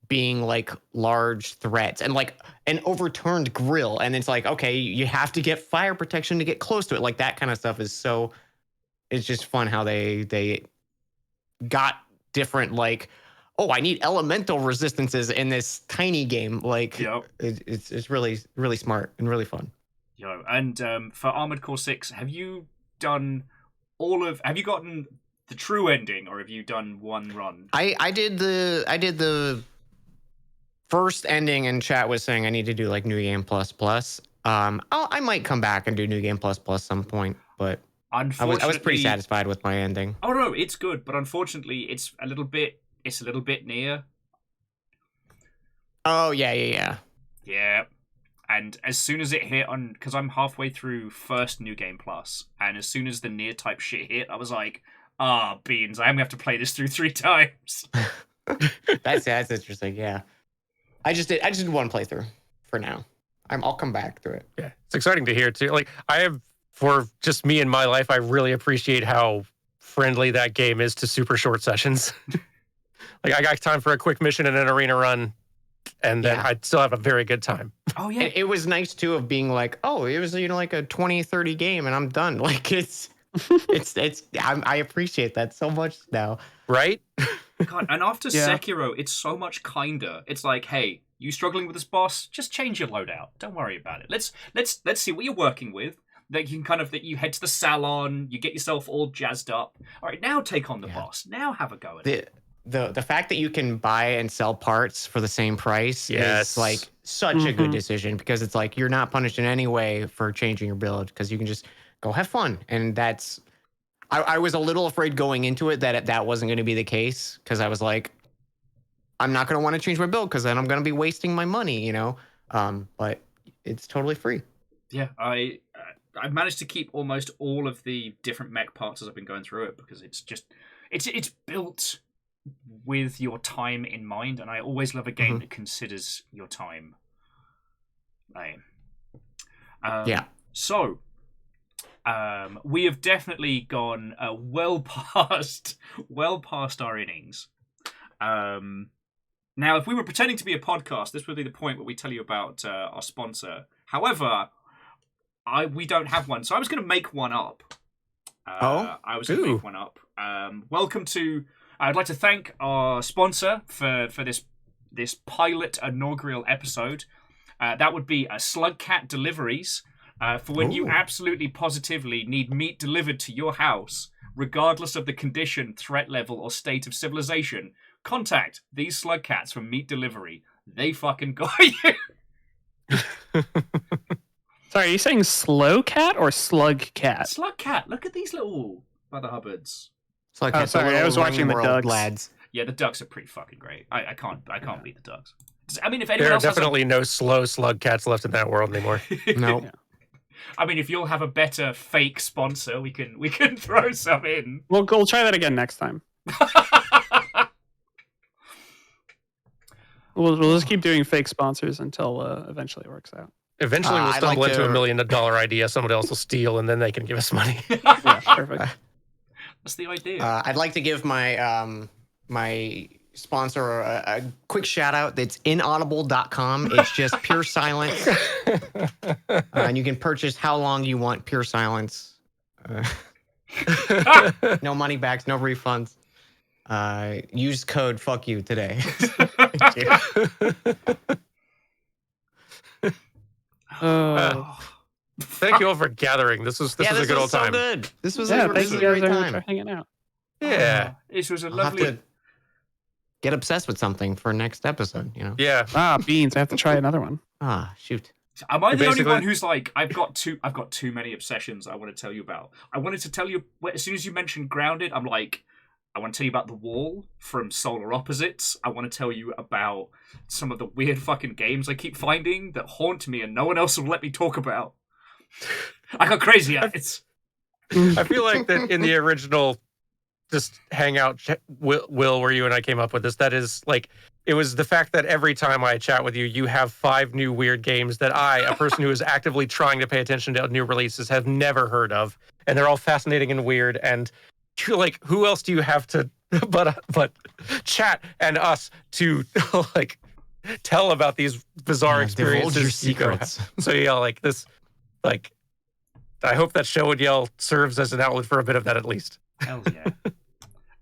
Speaker 6: being like large threats and like an overturned grill. And it's like, okay, you have to get fire protection to get close to it. Like that kind of stuff is so, it's just fun how they got different, like, oh, I need elemental resistances in this tiny game. Like it's really, really smart and really fun.
Speaker 1: And for Armored Core 6, have you gotten the true ending, or have you done one run?
Speaker 6: I did the first ending, and chat was saying I need to do like New Game Plus Plus. I might come back and do New Game Plus Plus some point, but I was pretty satisfied with my ending.
Speaker 1: Oh no, it's good, but unfortunately, it's a little bit near.
Speaker 6: Oh yeah.
Speaker 1: And as soon as it hit because I'm halfway through first New Game Plus, and as soon as the near type shit hit, I was like, beans, I'm gonna have to play this through 3 times.
Speaker 6: That's interesting. Yeah, I just did one playthrough for now. I'll come back through it.
Speaker 4: Yeah, it's exciting to hear too. Like for just me in my life, I really appreciate how friendly that game is to super short sessions. Like I got time for a quick mission and an arena run, and then I'd still have a very good time.
Speaker 1: Oh yeah,
Speaker 6: it was nice too of being like, oh, it was like a 20-30 game and I'm done. Like it's I appreciate that so much now.
Speaker 4: Right?
Speaker 1: God, and after Sekiro, it's so much kinder. It's like, hey, you struggling with this boss? Just change your loadout. Don't worry about it. Let's see what you're working with. That you head to the salon, you get yourself all jazzed up. All right, now take on the boss. Now have a go at it.
Speaker 6: The fact that you can buy and sell parts for the same price is like such a good decision, because it's like you're not punished in any way for changing your build, because you can just go have fun. And that's, I was a little afraid going into it that wasn't going to be the case, because I was like, I'm not going to want to change my build because then I'm going to be wasting my money, but it's totally free.
Speaker 1: Yeah, I've managed to keep almost all of the different mech parts as I've been going through it, because it's built with your time in mind, and I always love a game that considers your time. So we have definitely gone well past our innings. Now, if we were pretending to be a podcast, this would be the point where we tell you about our sponsor. However, we don't have one, so I was going to make one up. I was going to make one up. I'd like to thank our sponsor for this pilot inaugural episode. That would be Slugcat Deliveries. For when you absolutely positively need meat delivered to your house, regardless of the condition, threat level, or state of civilization, contact these Slugcats from Meat Delivery. They fucking got you.
Speaker 5: Sorry, are you saying slow cat or slug cat?
Speaker 1: Slug cat. Look at these little Mother Hubbards.
Speaker 5: Sorry, I was watching the ducks.
Speaker 6: Lads.
Speaker 1: Yeah, the ducks are pretty fucking great. I can't beat the ducks. I mean, if anyone
Speaker 4: There are
Speaker 1: else
Speaker 4: definitely no slow slug cats left in that world anymore.
Speaker 6: No.
Speaker 1: I mean, if you'll have a better fake sponsor, we can throw some in.
Speaker 5: We'll try that again next time. We'll just keep doing fake sponsors until eventually it works out.
Speaker 4: Eventually, we'll
Speaker 6: I'd
Speaker 4: stumble
Speaker 6: like
Speaker 4: into
Speaker 6: to-
Speaker 4: $1 million idea. Someone else will steal, and then they can give us money.
Speaker 5: Yeah, perfect.
Speaker 1: That's the idea.
Speaker 6: I'd like to give my my sponsor a quick shout out. It's inaudible.com. It's just pure silence. And you can purchase how long you want pure silence. No money backs, no refunds. Use code fuck you today. Thank you.
Speaker 4: Thank you all for gathering. This was a good old
Speaker 6: so
Speaker 4: time.
Speaker 6: good. This was
Speaker 5: Yeah,
Speaker 6: a,
Speaker 5: thank
Speaker 6: this
Speaker 5: you
Speaker 6: was a
Speaker 5: guys
Speaker 6: great
Speaker 5: very much for
Speaker 6: time.
Speaker 5: hanging out.
Speaker 4: Yeah.
Speaker 1: This was a
Speaker 6: I'll have
Speaker 1: lovely.
Speaker 6: to get obsessed with something for next episode, you know?
Speaker 4: Yeah.
Speaker 5: Beans. I have to try another one.
Speaker 6: Ah, shoot.
Speaker 1: Am I the only
Speaker 4: Basically-
Speaker 1: one who's like, I've got too many obsessions I want to tell you about. I wanted to tell you as soon as you mentioned Grounded, I'm like, I want to tell you about the wall from Solar Opposites. I want to tell you about some of the weird fucking games I keep finding that haunt me and no one else will let me talk about. I got crazy. It's
Speaker 4: I feel like that in the original just hangout, Will, where you and I came up with this, that is like, it was the fact that every time I chat with you, you have 5 new weird games that I, a person who is actively trying to pay attention to new releases, have never heard of. And they're all fascinating and weird. And you're like, who else do you have to, but chat and us to like tell about these bizarre experiences?
Speaker 6: Divulge your
Speaker 4: you go
Speaker 6: secrets.
Speaker 4: have? So yeah, like this, like, I hope that Show and Yell serves as an outlet for a bit of that at least.
Speaker 1: hell yeah.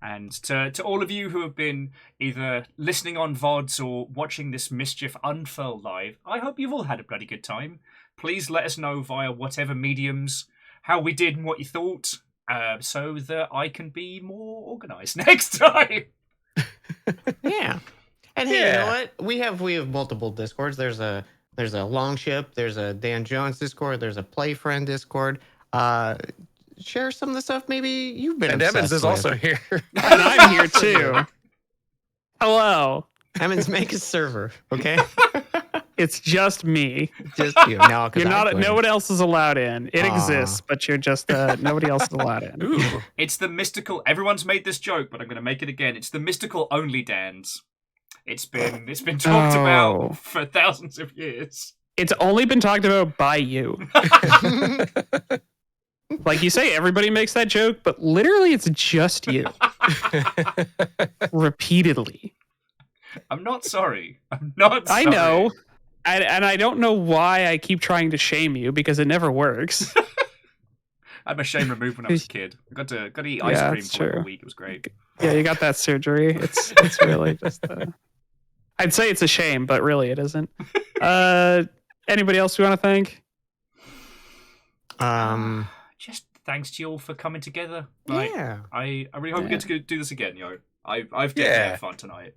Speaker 1: And to all of you who have been either listening on VODs or watching this mischief unfurl live, I hope you've all had a bloody good time. Please let us know via whatever mediums how we did and what you thought, so that I can be more organised next time.
Speaker 6: Yeah. And hey, you
Speaker 4: Yeah.
Speaker 6: know what? We have multiple Discords. There's a Longship, there's a Dan Jones Discord, there's a Play Friend Discord. Share some of the stuff maybe you've been
Speaker 4: And
Speaker 6: obsessed
Speaker 4: Emmons is
Speaker 6: with.
Speaker 4: also here.
Speaker 5: And I'm here too. Hello.
Speaker 6: Emmons, make a server, okay?
Speaker 5: It's just me.
Speaker 6: Just you. No, 'cause
Speaker 5: You're
Speaker 6: I
Speaker 5: not.
Speaker 6: quit.
Speaker 5: No one else is allowed in. It
Speaker 6: Aw.
Speaker 5: exists, but you're just. Nobody else is allowed in.
Speaker 4: Ooh.
Speaker 1: It's the mystical. Everyone's made this joke, but I'm going to make it again. It's the mystical only Dans. It's been talked
Speaker 5: Oh.
Speaker 1: about for thousands of years.
Speaker 5: It's only been talked about by you. Like you say, everybody makes that joke, but literally, it's just you. Repeatedly.
Speaker 1: I'm not sorry. I'm not
Speaker 5: I
Speaker 1: sorry.
Speaker 5: know. And I don't know why I keep trying to shame you because it never works.
Speaker 1: I had my shame removed when I was a kid. I got to eat ice
Speaker 5: Yeah,
Speaker 1: cream
Speaker 5: it's
Speaker 1: for like a
Speaker 5: true.
Speaker 1: week. It was great.
Speaker 5: Yeah, you got that surgery. It's really just. I'd say it's a shame, but really it isn't. Anybody else you want to thank?
Speaker 1: Just thanks to you all for coming together. Like,
Speaker 6: yeah.
Speaker 1: I really hope we get to do this again, yo. I've definitely
Speaker 4: Yeah.
Speaker 1: had fun tonight.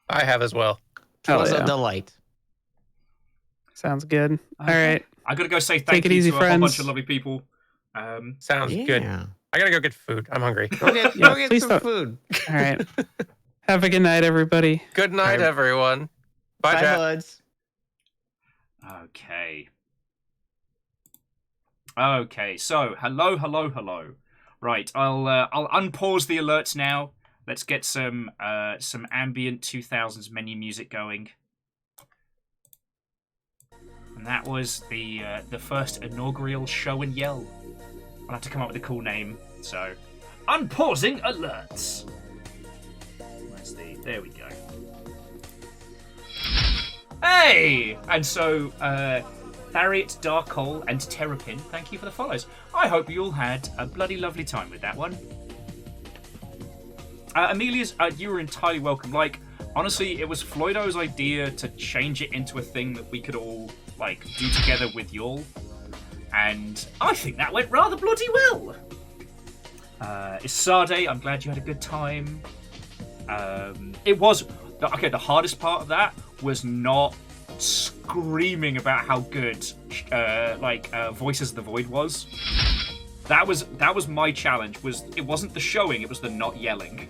Speaker 4: I have as well.
Speaker 6: It
Speaker 5: Hell
Speaker 6: was
Speaker 5: yeah.
Speaker 6: a delight.
Speaker 5: Sounds good. All
Speaker 1: Okay.
Speaker 5: right.
Speaker 1: I gotta go say
Speaker 5: Take
Speaker 1: thank
Speaker 5: it
Speaker 1: you
Speaker 5: easy,
Speaker 1: to a whole bunch
Speaker 5: friends.
Speaker 1: of lovely people.
Speaker 4: Sounds good.
Speaker 6: Yeah.
Speaker 4: I gotta go get food. I'm hungry.
Speaker 6: Go get,
Speaker 5: Yeah,
Speaker 6: go get
Speaker 5: please
Speaker 6: some
Speaker 5: don't-
Speaker 6: food.
Speaker 5: All right. Have a good night, everybody.
Speaker 4: Good night,
Speaker 6: Bye.
Speaker 4: everyone. Bye,
Speaker 6: Bye,
Speaker 4: chat.
Speaker 6: buds.
Speaker 1: Okay, so hello. Right, I'll unpause the alerts now. Let's get some ambient 2000s menu music going. And that was the first inaugural Show and Yell. I'll have to come up with a cool name. So, unpausing alerts. There we go. Hey! And so, Thariot, Darkhole, and Terrapin, thank you for the follows. I hope you all had a bloody lovely time with that one. Amelia's, you were entirely welcome. Like, honestly, it was Floydo's idea to change it into a thing that we could all, like, do together with y'all. And I think that went rather bloody well. Isade, I'm glad you had a good time. It was... Okay, the hardest part of that was not screaming about how good Voices of the Void was. That was my challenge. It wasn't the showing, it was the not yelling.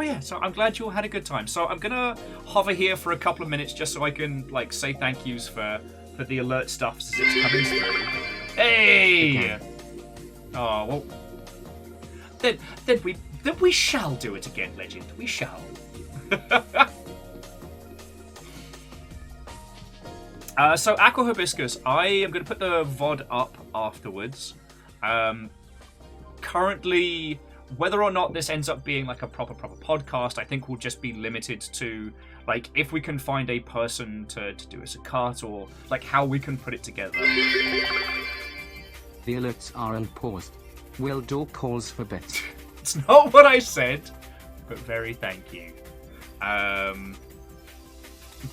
Speaker 1: But yeah, so I'm glad you all had a good time. So I'm gonna hover here for a couple of minutes just so I can like say thank yous for the alert stuff as it's coming through. Hey! Oh well. Then we shall do it again, Legend. We shall. So Aqua Hibiscus, I am going to put the VOD up afterwards. Currently, whether or not this ends up being like a proper podcast, I think will just be limited to like if we can find a person to do us a cut or like how we can put it together.
Speaker 2: The alerts are unpaused. Will do calls for bets.
Speaker 1: It's not what I said, but very thank you.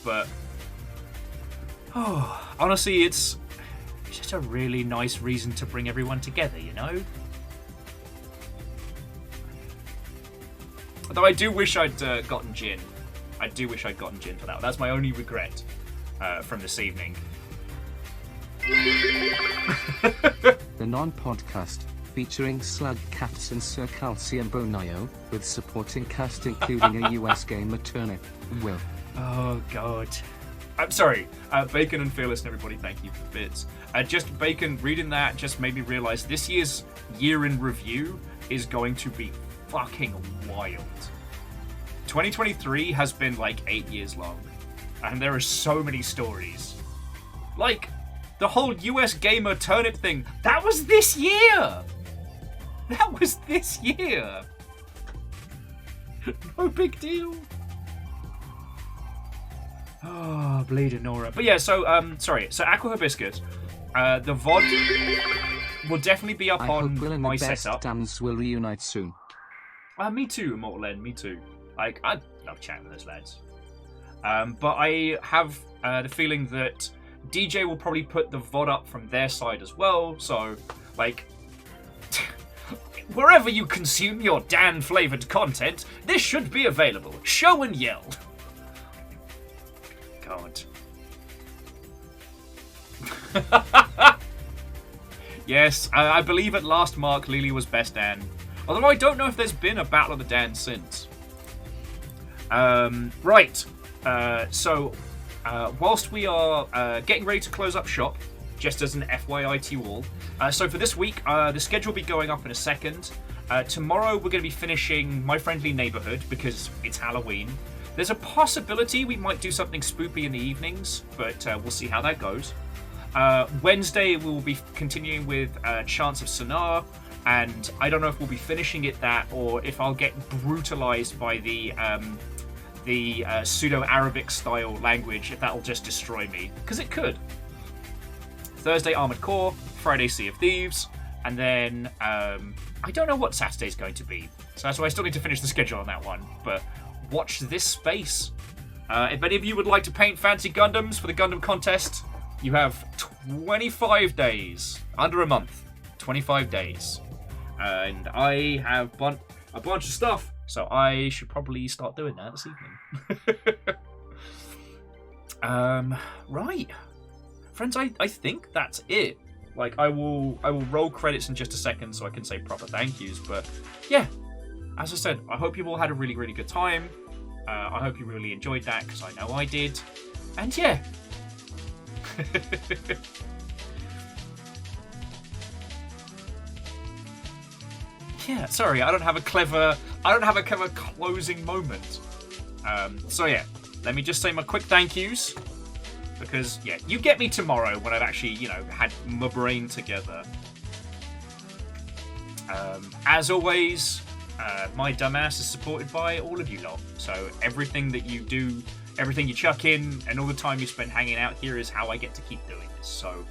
Speaker 1: But honestly, it's just a really nice reason to bring everyone together, you know? Although I do wish I'd gotten gin. I do wish I'd gotten gin for that. That's my only regret from this evening.
Speaker 2: The non-podcast, featuring Slug Cats and Sir Calcium Bonio, with supporting cast including a US gamer turnip. Will.
Speaker 1: Oh, God. I'm sorry. Bacon and Fearless and everybody, thank you for the bits. Just Bacon, reading that just made me realize this year's year in review is going to be fucking wild. 2023 has been like 8 years long, and there are so many stories. Like, the whole US gamer turnip thing, that was this year! That was this year! No big deal. Oh, bleeding Nora. But yeah, so, so Aqua Hibiscus, the VOD will definitely be up
Speaker 2: I
Speaker 1: on
Speaker 2: hope Will and
Speaker 1: my
Speaker 2: the best
Speaker 1: setup.
Speaker 2: Dams will reunite soon.
Speaker 1: Me too, Immortal End, me too. Like, I love chatting with those lads. But I have the feeling that DJ will probably put the VOD up from their side as well, so, like, wherever you consume your Dan-flavoured content, this should be available. Show and yell. God. Yes, I believe at last mark Lily was best Dan. Although I don't know if there's been a Battle of the Dan since. Right. So, whilst we are getting ready to close up shop, just as an FYI to you all, so for this week, the schedule will be going up in a second. Tomorrow we're going to be finishing My Friendly Neighborhood because it's Halloween. There's a possibility we might do something spoopy in the evenings, but we'll see how that goes. Wednesday we'll be continuing with Chants of Sonar, and I don't know if we'll be finishing it that or if I'll get brutalized by the pseudo-Arabic style language, if that'll just destroy me, because it could. Thursday Armored Core, Friday Sea of Thieves, and then I don't know what Saturday's going to be, so that's why I still need to finish the schedule on that one, but watch this space. If any of you would like to paint fancy Gundams for the Gundam contest, you have 25 days, under a month, 25 days. And I have a bunch of stuff, so I should probably start doing that this evening. Right. Friends, I think that's it. Like, I will roll credits in just a second so I can say proper thank yous, but yeah, as I said, I hope you all had a really, really good time. I hope you really enjoyed that, because I know I did. And yeah. Yeah, sorry, I don't have a clever closing moment. So yeah, let me just say my quick thank yous, because yeah, you get me tomorrow when I've actually, had my brain together. As always, my dumbass is supported by all of you lot. So everything that you do, everything you chuck in, and all the time you spend hanging out here is how I get to keep doing this. So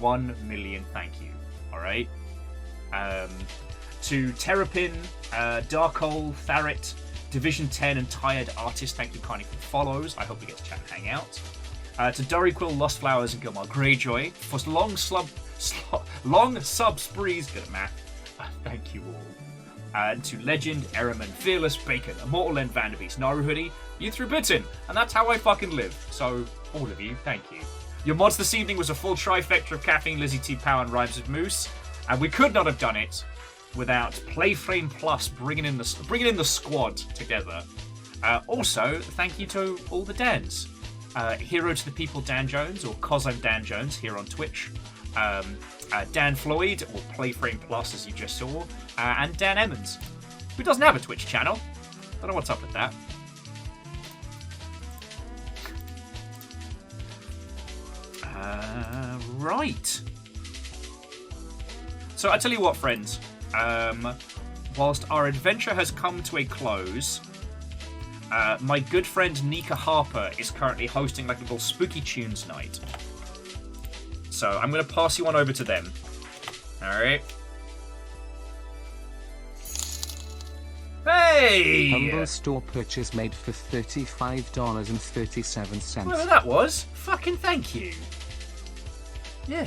Speaker 1: 1 million thank you. Alright? To Terrapin, Darkhole, Tharet, Division 10, and Tired Artist, thank you kindly for the follows. I hope we get to chat and hang out. To Durry Quill, Lost Flowers, and Gilmar Greyjoy, for long sub sprees, good at math, thank you all. And to Legend, Ereman, Fearless, Bacon, Immortal End, Vanderbeast, Naru Hoodie, you through Bitten, and that's how I fucking live. So, all of you, thank you. Your mods this evening was a full trifecta of Caffeine, Lizzie T. Power, and Rhymes with Moose, and we could not have done it without Playframe Plus bringing in the squad together. Also, thank you to all the Dans. Hero to the People Dan Jones, or Cos I'm Dan Jones here on Twitch. Dan Floyd, or Playframe Plus as you just saw. And Dan Emmons, who doesn't have a Twitch channel. Don't know what's up with that. Right. So I tell you what, friends. Whilst our adventure has come to a close, my good friend Nika Harper is currently hosting like a little spooky tunes night. So I'm going to pass you on over to them. All right. Hey!
Speaker 2: Humble store purchase made for $35.37.
Speaker 1: Whatever that was. Fucking thank you. Yeah.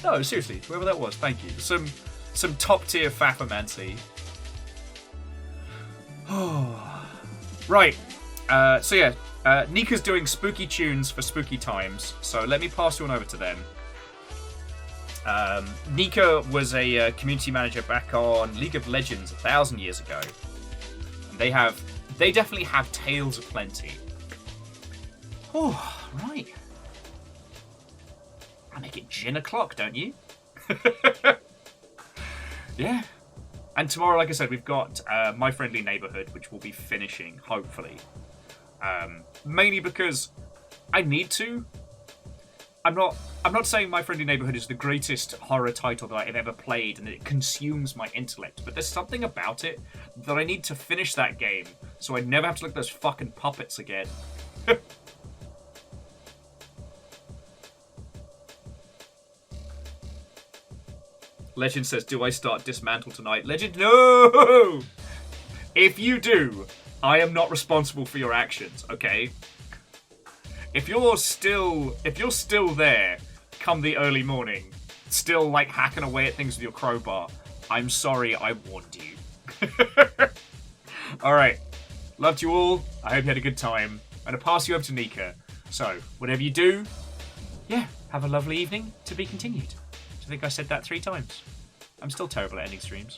Speaker 1: No, seriously, whoever that was, thank you. Some top tier faffermancy. Right. So yeah, Nika's doing spooky tunes for spooky times. So let me pass you on over to them. Nika was a community manager back on League of Legends 1,000 years ago. And they definitely have tales aplenty. Oh, right. I make it gin o'clock, don't you? Yeah. And tomorrow, like I said, we've got My Friendly Neighborhood, which we'll be finishing, hopefully. Mainly because I need to. I'm not saying My Friendly Neighborhood is the greatest horror title that I've ever played and that it consumes my intellect, but there's something about it that I need to finish that game so I never have to look at those fucking puppets again. Legend says, do I start Dismantle tonight? Legend, no! If you do, I am not responsible for your actions, okay? If you're still there, come the early morning, still like hacking away at things with your crowbar, I'm sorry I warned you. Alright. Loved you all. I hope you had a good time. I'm going to pass you over to Nika. So, whatever you do, yeah, have a lovely evening. To be continued. I think I said that 3 times. I'm still terrible at ending streams.